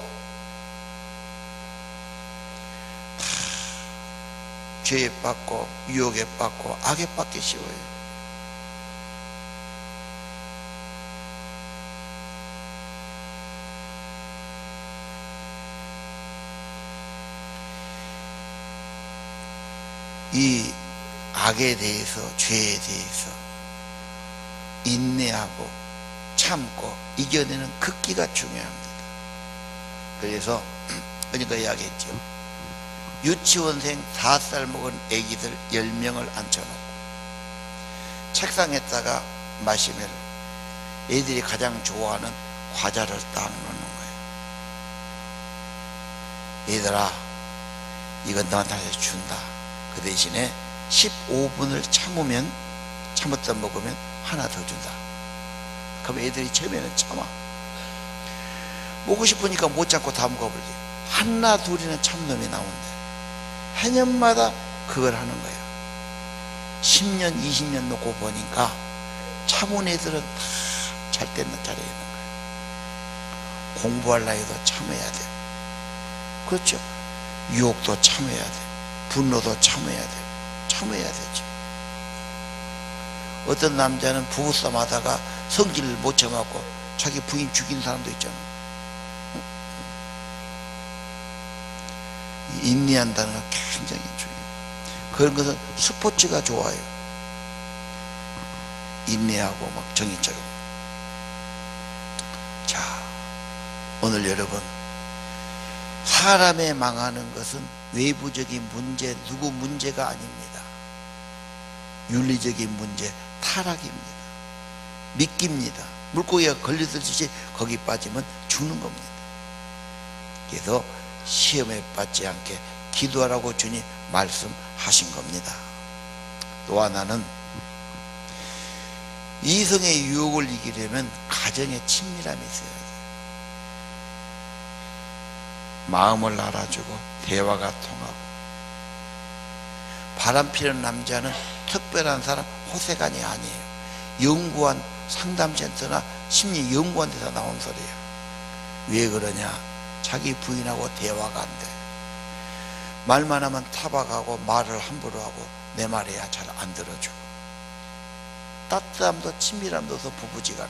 죄에 빠고 유혹에 빠고 악에 빠기 쉬워요. 이 악에 대해서 죄에 대해서 인내하고 참고 이겨내는 극기가 중요합니다. 그래서 그러니까 이야기했죠. 유치원생 4살 먹은 애기들 10명을 앉혀놓고 책상에다가 마시멜로 애들이 가장 좋아하는 과자를 딱 넣는 거예요. 얘들아 이건 너한테 준다. 그 대신에 15분을 참았다 먹으면 하나 더 준다. 그럼 애들이 처음에는 참아. 먹고 싶으니까 못 참고 다 먹어버리지. 하나 둘이는 참놈이 나온대. 해년마다 그걸 하는 거예요. 10년 20년 놓고 보니까 참은 애들은 다 잘 됐는 자리에 있는 거예요. 공부할 나이도 참아야 돼요. 그렇죠? 유혹도 참아야 돼요. 분노도 참아야 돼요. 참아야 되죠. 어떤 남자는 부부싸움 하다가 성질을 못 참았고 자기 부인 죽인 사람도 있잖아. 인내한다는 건 굉장히 중요해요. 그런 것은 스포츠가 좋아요. 인내하고 막 정의적으로. 자, 오늘 여러분, 사람의 망하는 것은 외부적인 문제, 누구 문제가 아닙니다. 윤리적인 문제, 타락입니다. 미끼입니다. 물고기가 걸리듯이 거기 빠지면 죽는 겁니다. 그래서 시험에 빠지지 않게 기도하라고 주님 말씀하신 겁니다. 또 하나는 이성의 유혹을 이기려면 가정에 친밀함이 있어야 돼요. 마음을 알아주고 대화가 통하고 바람피는 남자는 특별한 사람 호세간이 아니에요. 연구한 상담센터나 심리 연구한 데서 나온 소리예요. 왜 그러냐? 자기 부인하고 대화가 안 돼. 말만 하면 타박하고 말을 함부로 하고 내 말이야 잘 안 들어주고. 따뜻함도 친밀함도 없어 부부지간에.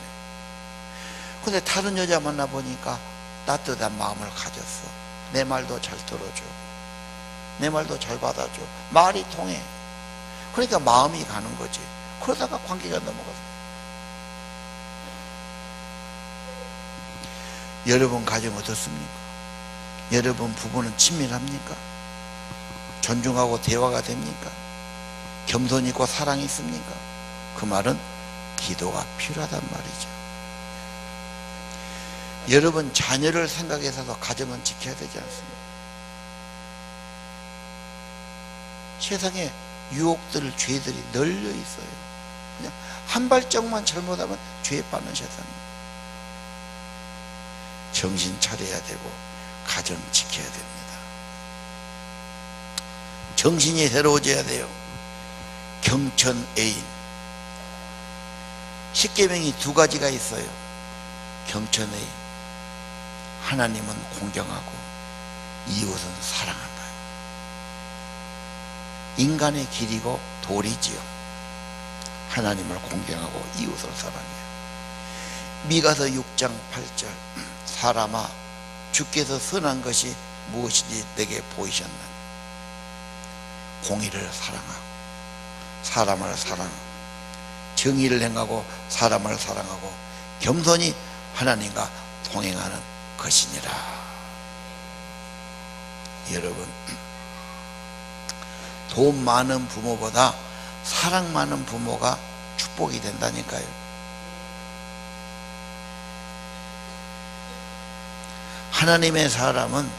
근데 다른 여자 만나보니까 따뜻한 마음을 가졌어. 내 말도 잘 들어줘. 내 말도 잘 받아줘. 말이 통해. 그러니까 마음이 가는 거지. 그러다가 관계가 넘어가서 여러분 가정 어떻습니까? 여러분 부부는 친밀합니까? 존중하고 대화가 됩니까? 겸손이 있고 사랑이 있습니까? 그 말은 기도가 필요하단 말이죠. 여러분 자녀를 생각해서도 가정은 지켜야 되지 않습니까? 세상에 유혹들, 죄들이 널려 있어요. 그냥 한 발짝만 잘못하면 죄에 빠는 세상입니다. 정신 차려야 되고 가정 지켜야 됩니다. 정신이 새로워져야 돼요. 경천 애인. 십계명이 두 가지가 있어요. 경천 애인. 하나님은 공경하고 이웃은 사랑한다. 인간의 길이고 도리지요. 하나님을 공경하고 이웃을 사랑해요. 미가서 6장 8절. 사람아, 주께서 선한 것이 무엇인지 내게 보이셨나니 공의를 사랑하고 사람을 사랑하고 정의를 행하고 사람을 사랑하고 겸손히 하나님과 동행하는 것이니라. 여러분, 돈 많은 부모보다 사랑 많은 부모가 축복이 된다니까요. 하나님의 사람은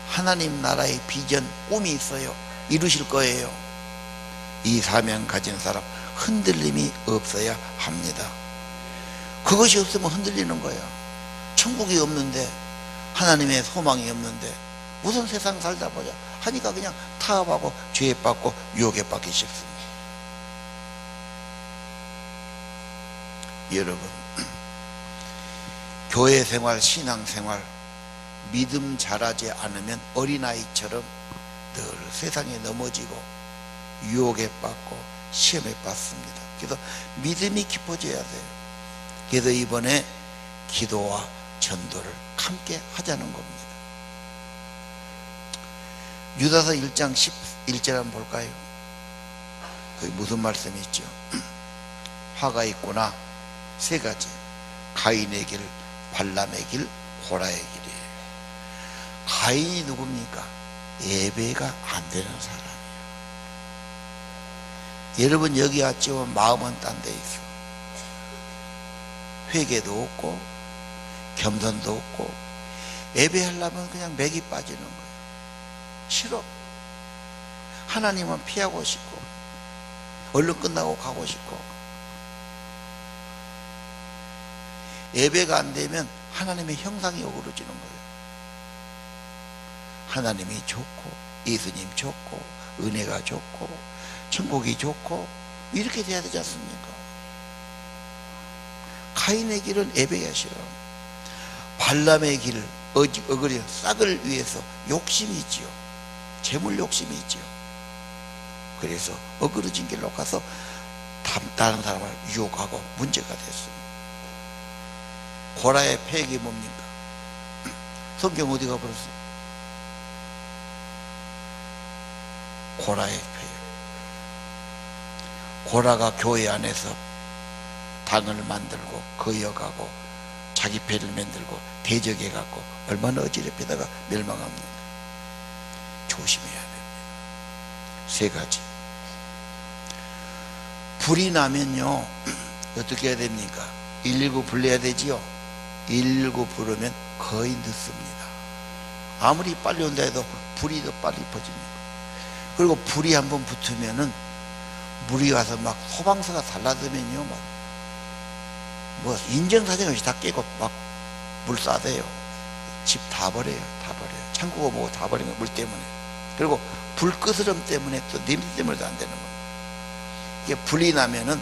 하나님 나라의 비전, 꿈이 있어요. 이루실 거예요. 이 사명 가진 사람 흔들림이 없어야 합니다. 그것이 없으면 흔들리는 거예요. 천국이 없는데, 하나님의 소망이 없는데 무슨 세상 살다 보자 하니까 그냥 타협하고 죄에 빠고 유혹에 빠기 쉽습니다. 여러분, 교회 생활, 신앙 생활 믿음 잘하지 않으면 어린아이처럼 늘 세상에 넘어지고 유혹에 빠고 시험에 빠습니다. 그래서 믿음이 깊어져야 돼요. 그래서 이번에 기도와 전도를 함께 하자는 겁니다. 유다서 1장 11절 한번 볼까요? 거기 무슨 말씀이 있죠? 화가 있구나. 세 가지. 가인의 길, 발람의 길, 고라의 길이에요. 가인이 누굽니까? 예배가 안 되는 사람이에요. 여러분 여기 왔지만 마음은 딴 데 있어. 회개도 없고 겸손도 없고 예배하려면 그냥 맥이 빠지는 거예요. 싫어. 하나님은 피하고 싶고 얼른 끝나고 가고 싶고 예배가 안 되면 하나님의 형상이 어그러지는 거예요. 하나님이 좋고 예수님 좋고 은혜가 좋고 천국이 좋고 이렇게 돼야 되지 않습니까? 가인의 길은 예배가 싫어. 발람의 길, 어그려 싹을 위해서 욕심이 있지요. 재물 욕심이 있지요. 그래서 어그러진 길로 가서 다른 사람을 유혹하고 문제가 됐습니다. 고라의 폐역이 뭡니까? 성경 어디 가버렸어요? 고라의 폐역. 고라가 교회 안에서 당을 만들고 거여가고 자기 배를 만들고 대적해갖고 얼마나 어지럽히다가 멸망합니다. 조심해야 됩니다. 세 가지. 불이 나면요 어떻게 해야 됩니까? 119 불러야 되지요. 119 부르면 거의 늦습니다. 아무리 빨리 온다 해도 불이 더 빨리 퍼집니다. 그리고 불이 한번 붙으면은 물이 와서 막 소방서가 달라들면요 뭐 인정사정 없이 다 깨고 막 물 쏴대요. 집 다 버려요. 다 버려요. 창고가 뭐고 다 버리는 거예요. 물 때문에. 그리고 불 끄스름 때문에 또 냄새 때문에도 안 되는 겁니다. 이게 불이 나면은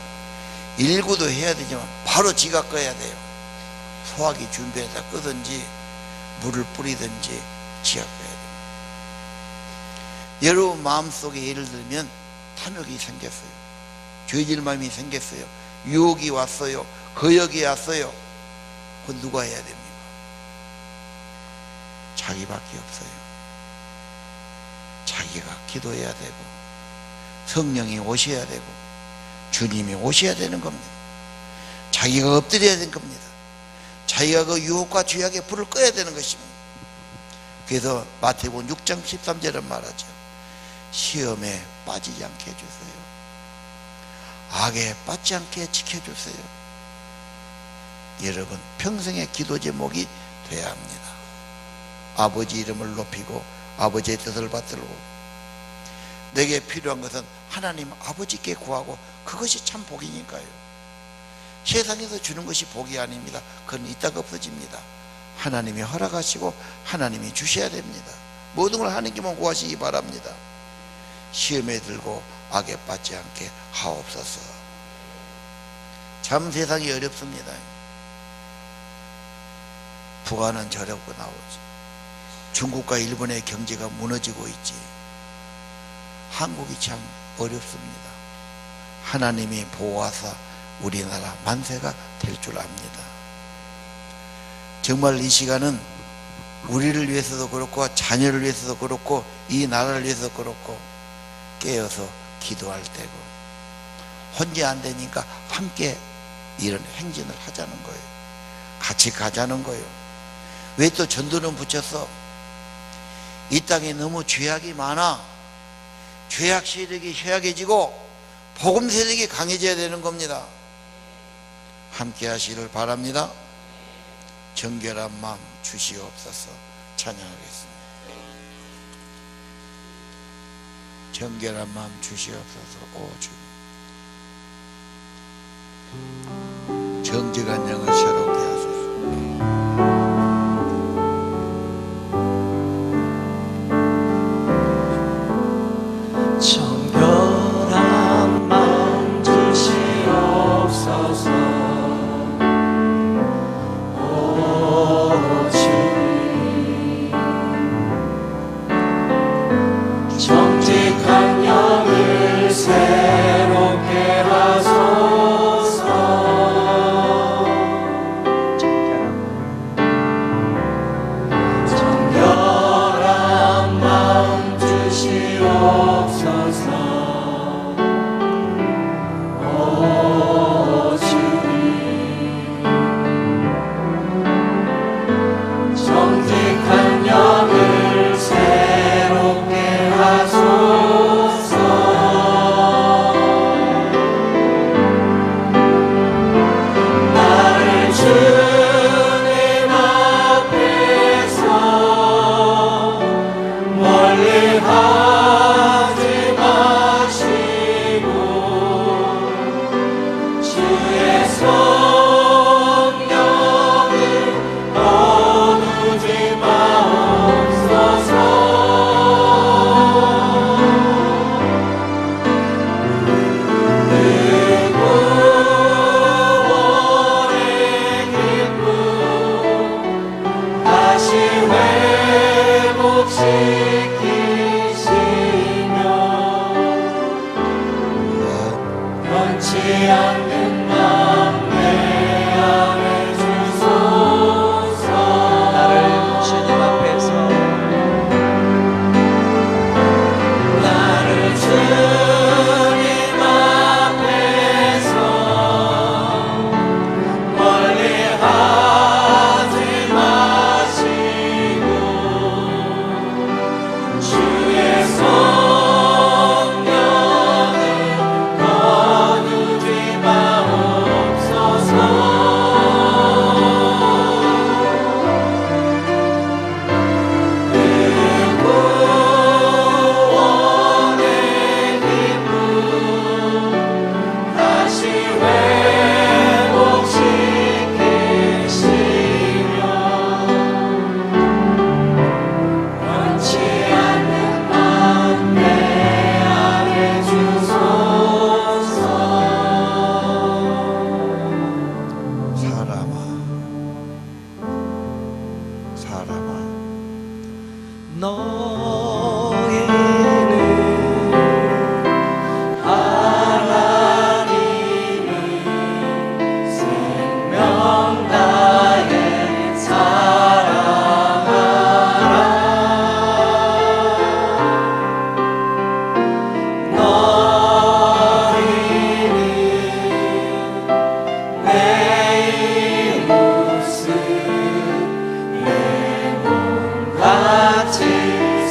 119도 해야 되지만 바로 지가 꺼야 돼요. 소화기 준비해서 끄든지 물을 뿌리든지 지가 꺼야 돼요. 여러분 마음속에 예를 들면 탐욕이 생겼어요. 죄질 마음이 생겼어요. 유혹이 왔어요. 거역이 왔어요. 그건 누가 해야 됩니까? 자기밖에 없어요. 자기가 기도해야 되고 성령이 오셔야 되고 주님이 오셔야 되는 겁니다. 자기가 엎드려야 되는 겁니다. 자기가 그 유혹과 죄악의 불을 꺼야 되는 것입니다. 그래서 마태복음 6장 13절은 말하죠. 시험에 빠지지 않게 해주세요. 악에 빠지지 않게 지켜주세요. 여러분, 평생의 기도 제목이 돼야 합니다. 아버지 이름을 높이고 아버지의 뜻을 받들고, 내게 필요한 것은 하나님 아버지께 구하고, 그것이 참 복이니까요. 세상에서 주는 것이 복이 아닙니다. 그건 이따가 없어집니다. 하나님이 허락하시고 하나님이 주셔야 됩니다. 모든 걸 하나님께만 구하시기 바랍니다. 시험에 들고 악에 빠지지 않게 하옵소서. 참 세상이 어렵습니다. 북한은 저렇고 나오지, 중국과 일본의 경제가 무너지고 있지, 한국이 참 어렵습니다. 하나님이 보호하사 우리나라 만세가 될 줄 압니다. 정말 이 시간은 우리를 위해서도 그렇고 자녀를 위해서도 그렇고 이 나라를 위해서도 그렇고 깨어서 기도할 때고, 혼자 안 되니까 함께 이런 행진을 하자는 거예요. 같이 가자는 거예요. 왜 또 전도는 붙였어? 이 땅에 너무 죄악이 많아. 죄악 세력이 쇠약해지고 복음 세력이 강해져야 되는 겁니다. 함께 하시기를 바랍니다. 정결한 마음 주시옵소서. 찬양하겠습니다. 정결한 마음 주시옵소서. 오 주, 정직한 영을 새롭게 하소서. 정결한 마음 주시옵소서. 오 주님, 정직한 영을 새롭게 하소서. 정결한 마음 주시옵소서. 오 주님, 정직한 영을 새롭게 하소서. 나를 주님 앞에서 멀리 하지 마시고 주의 성령을 거두지 마옵소서. 그 구원의 기쁨 다시 회복시키시며 변치 않는 마음 내 안에 주소서. 나를 주님 앞에서 나를 주님 앞에서 멀리 하지 마시고 주의 성령을 거두지 마옵소서. 그 구원의 기쁨 다시 회복시키시며 변치 않는 마음 내 안에 주소서. 사람아, 사람아, 너희는 하나님을 생명 다해 사랑하라. 너희는 내 이웃을 같이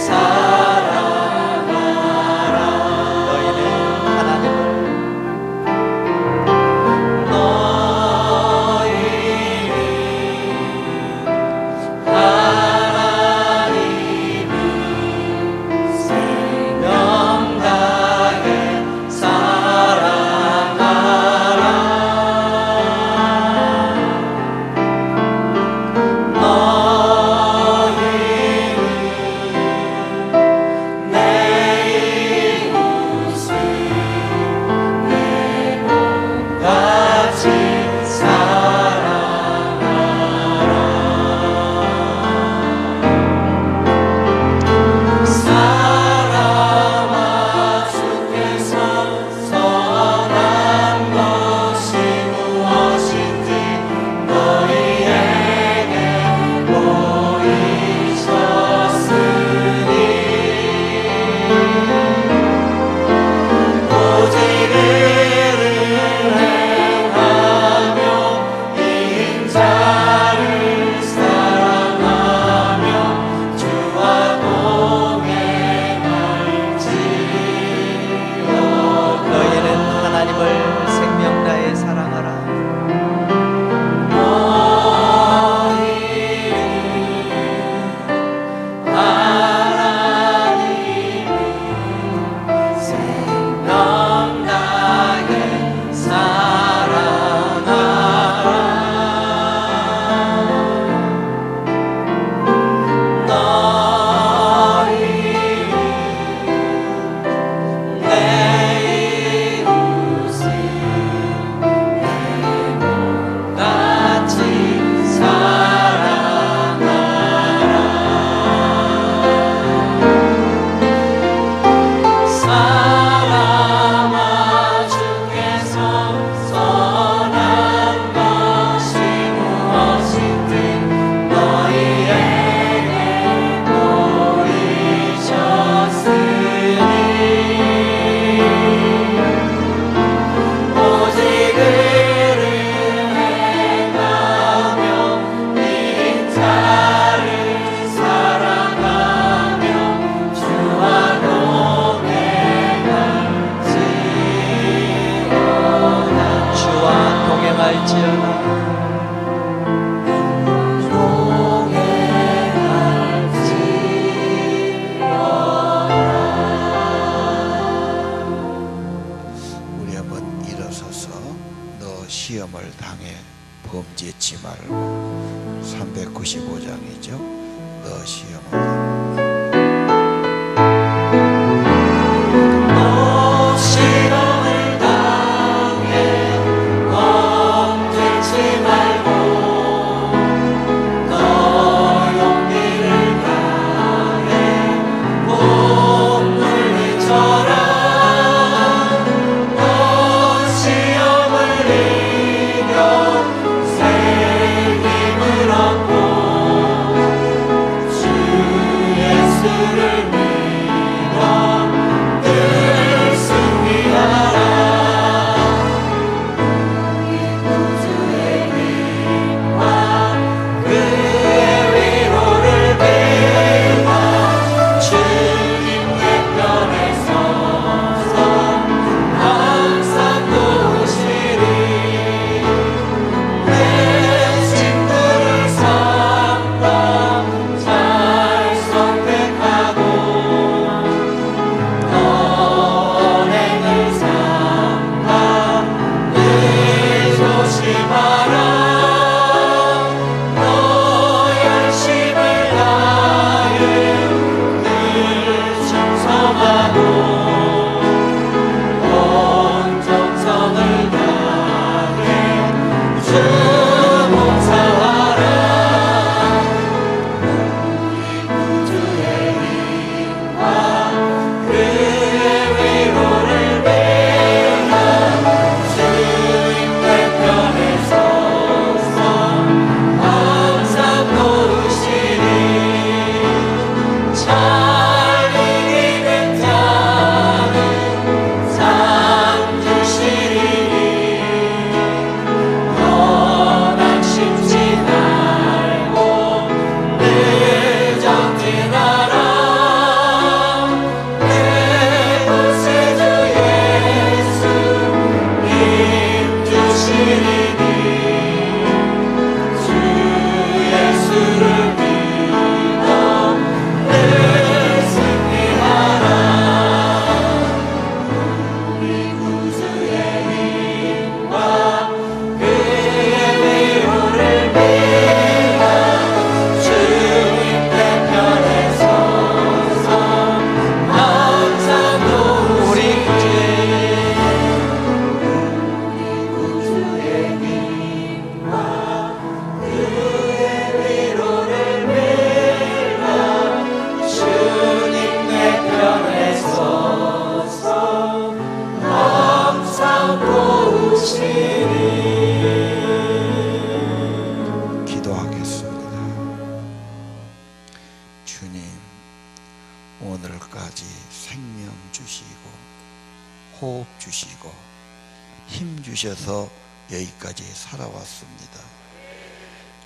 사랑하라. 너희는 하나님을 생명 다해 사랑하라. 너희는 내 이웃을 내 몸같이 사랑하라. 주께서 선한 것이 무엇인지 너희에게 보이셨으니 오직 의를 행하며 인자를 사랑하며 주와 동행할지어다. 너희는 하나님을 생명 다해 사랑하라. 생명 다해 사랑하라. 너희는 내 이웃을 내 몸같이 사랑하라. 주께서 선한 것이 무엇인지 너희에게 보이셨으니 오직 의를 행하며 인자를 사랑하며 주와 동행할지어다. 우리 한번 일어서서 너 시험을 당해 범죄치 말고 395장이죠. 너 시험을 너 시험을 당해 범죄치 말고 너 용기를 다해 못 물리쳐라. 너 시험을 이겨 새 힘을 얻고 주 예수를 믿어 늘 승리하라. 우리 구주의 힘과 그의 위로를 빌어 주님 내 편에 서서 항상 도우시리. 내 친구를 삼가 잘 선택하고 주님, 오늘까지 생명 주시고 호흡 주시고 힘 주셔서 여기까지 살아왔습니다.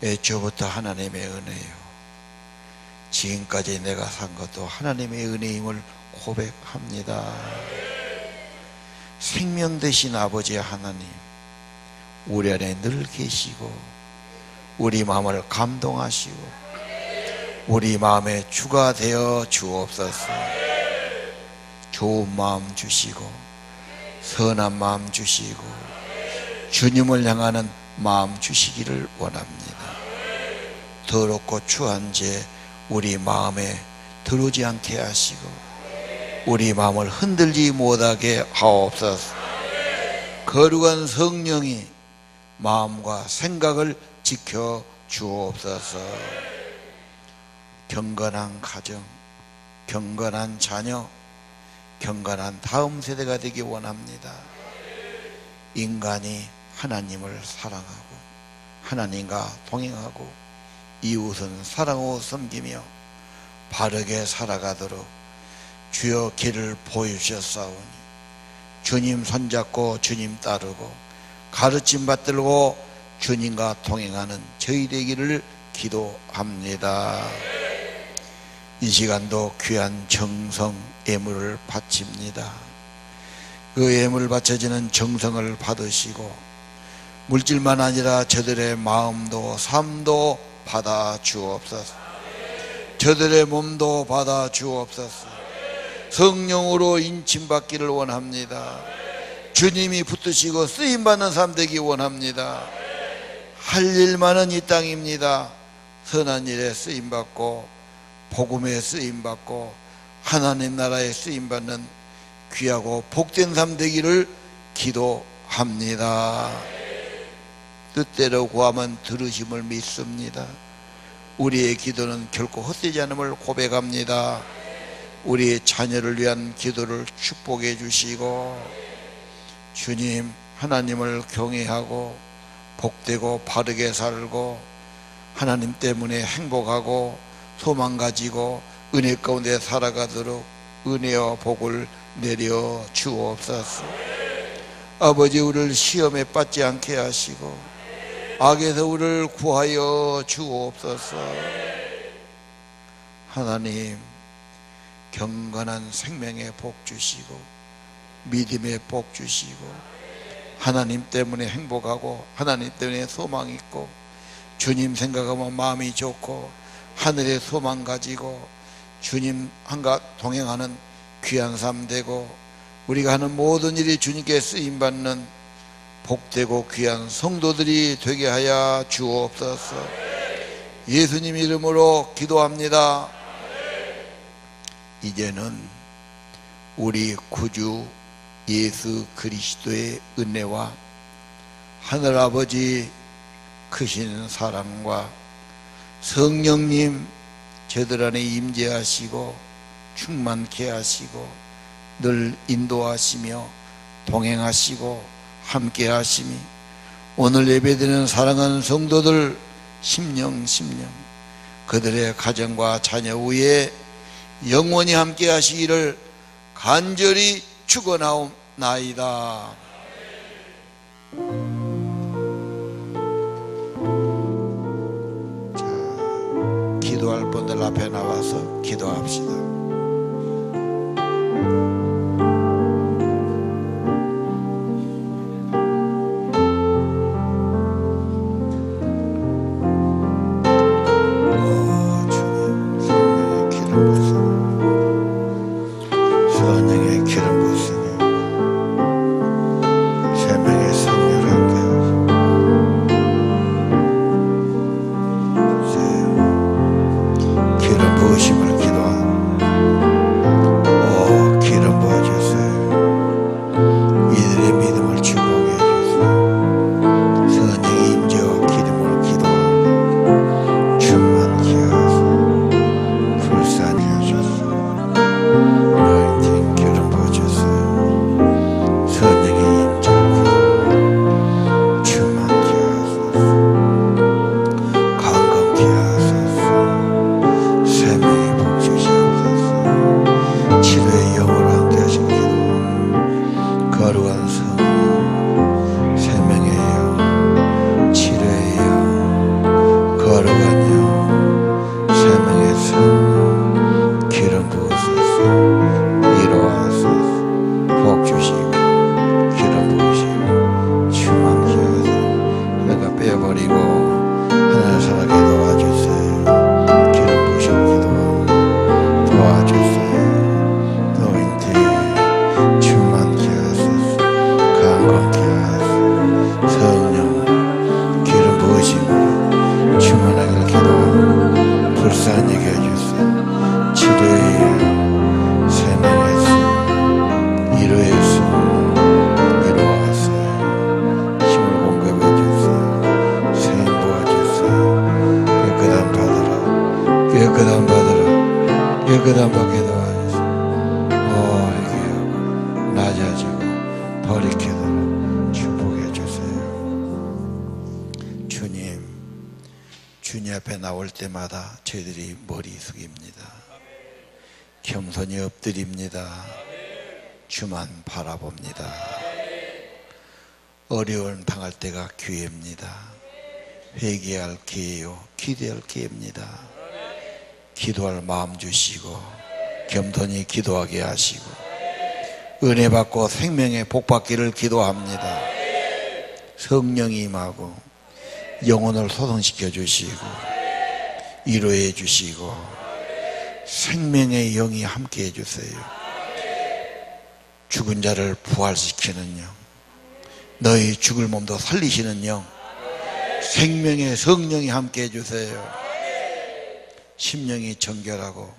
애초부터 하나님의 은혜요. 지금까지 내가 산 것도 하나님의 은혜임을 고백합니다. 생명 되신 아버지 하나님, 우리 안에 늘 계시고 우리 마음을 감동하시고 우리 마음에 주가 되어 주옵소서. 좋은 마음 주시고 선한 마음 주시고 주님을 향하는 마음 주시기를 원합니다. 더럽고 추한 죄 우리 마음에 들어오지 않게 하시고 우리 마음을 흔들지 못하게 하옵소서. 거룩한 성령이 마음과 생각을 지켜 주옵소서. 경건한 가정, 경건한 자녀, 경건한 다음 세대가 되기 원합니다. 인간이 하나님을 사랑하고 하나님과 동행하고 이웃은 사랑하고 섬기며 바르게 살아가도록 주여 길을 보여주셨사오니 주님 손잡고 주님 따르고 가르침 받들고 주님과 동행하는 저희 되기를 기도합니다. 이 시간도 귀한 정성 예물을 바칩니다. 그 예물 바쳐지는 정성을 받으시고 물질만 아니라 저들의 마음도 삶도 받아 주옵소서. 저들의 몸도 받아 주옵소서. 성령으로 인침받기를 원합니다. 주님이 붙드시고 쓰임받는 삶 되기 원합니다. 할 일만은 이 땅입니다. 선한 일에 쓰임받고 복음에 쓰임받고 하나님 나라에 쓰임받는 귀하고 복된 삶 되기를 기도합니다. 뜻대로 구하면 들으심을 믿습니다. 우리의 기도는 결코 헛되지 않음을 고백합니다. 우리의 자녀를 위한 기도를 축복해 주시고 주님, 하나님을 경외하고 복되고 바르게 살고 하나님 때문에 행복하고 소망 가지고 은혜 가운데 살아가도록 은혜와 복을 내려 주옵소서. 아버지, 우리를 시험에 빠지지 않게 하시고 악에서 우리를 구하여 주옵소서. 하나님, 경건한 생명의 복 주시고 믿음의 복 주시고 하나님 때문에 행복하고 하나님 때문에 소망 있고 주님 생각하면 마음이 좋고 하늘의 소망 가지고 주님 한가 동행하는 귀한 삶 되고 우리가 하는 모든 일이 주님께 쓰임받는 복되고 귀한 성도들이 되게 하여 주옵소서. 예수님 이름으로 기도합니다. 이제는 우리 구주 예수 그리스도의 은혜와 하늘아버지 크신 사랑과 성령님 저들 안에 임재하시고 충만케 하시고 늘 인도하시며 동행하시고 함께 하심이 오늘 예배드리는 사랑하는 성도들 심령 그들의 가정과 자녀 위에 영원히 함께 하시기를 간절히 축원하옵나이다. 자, 기도할 분들 앞에 나와서 기도합시다. 기름 부으심을 기도합니다. 움직여 주세요. 치료해요. 생명의 이루의 이루어가세요. 힘을 공급해 주세요. 생명 도와주세요. 깨끗함 받으라. 깨끗함 받으라. 깨끗함 받게 도와주세요. 회개하고 낮아지고 돌이키도록 축복해 주세요. 주님, 주님 앞에 나올 때마다 저희들이 머리 숙입니다. 겸손히 엎드립니다. 주만 바라봅니다. 어려움 당할 때가 기회입니다. 회개할 기회요, 기도할 기회입니다. 기도할 마음 주시고 겸손히 기도하게 하시고 은혜 받고 생명의 복 받기를 기도합니다. 성령이 임하고 영혼을 소성시켜 주시고 위로해 주시고 생명의 영이 함께 해주세요. 죽은 자를 부활시키는 영, 너희 죽을 몸도 살리시는 영, 생명의 성령이 함께 해주세요. 심령이 정결하고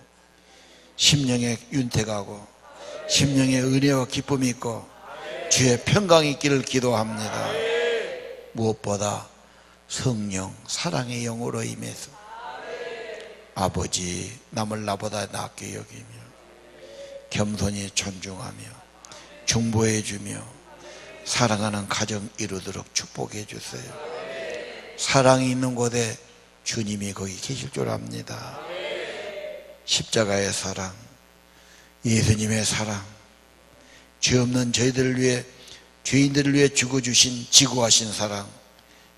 심령에 윤택하고 심령에 은혜와 기쁨이 있고 주의 평강이 있기를 기도합니다. 무엇보다 성령 사랑의 영으로 임해서 아버지 남을 나보다 낫게 여기며 겸손히 존중하며 중보해 주며 사랑하는 가정 이루도록 축복해 주세요. 사랑이 있는 곳에 주님이 거기 계실 줄 압니다. 십자가의 사랑, 예수님의 사랑, 죄 없는 저희들을 위해 죄인들을 위해 죽어주신 지구하신 사랑,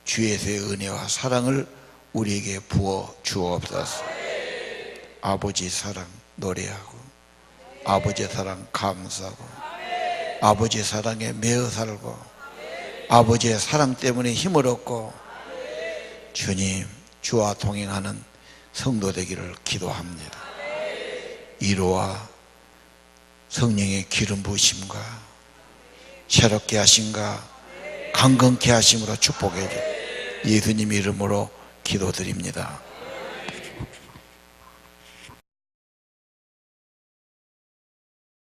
주에서의 은혜와 사랑을 우리에게 부어 주옵소서. 아버지 사랑 노래하고 아버지의 사랑 감사하고 아버지의 사랑에 매어 살고 아버지의 사랑 때문에 힘을 얻고 주님 주와 동행하는 성도 되기를 기도합니다. 위로와 성령의 기름 부으심과 새롭게 하심과 강건케 하심으로 축복해 주옵소서. 예수님 이름으로 기도드립니다.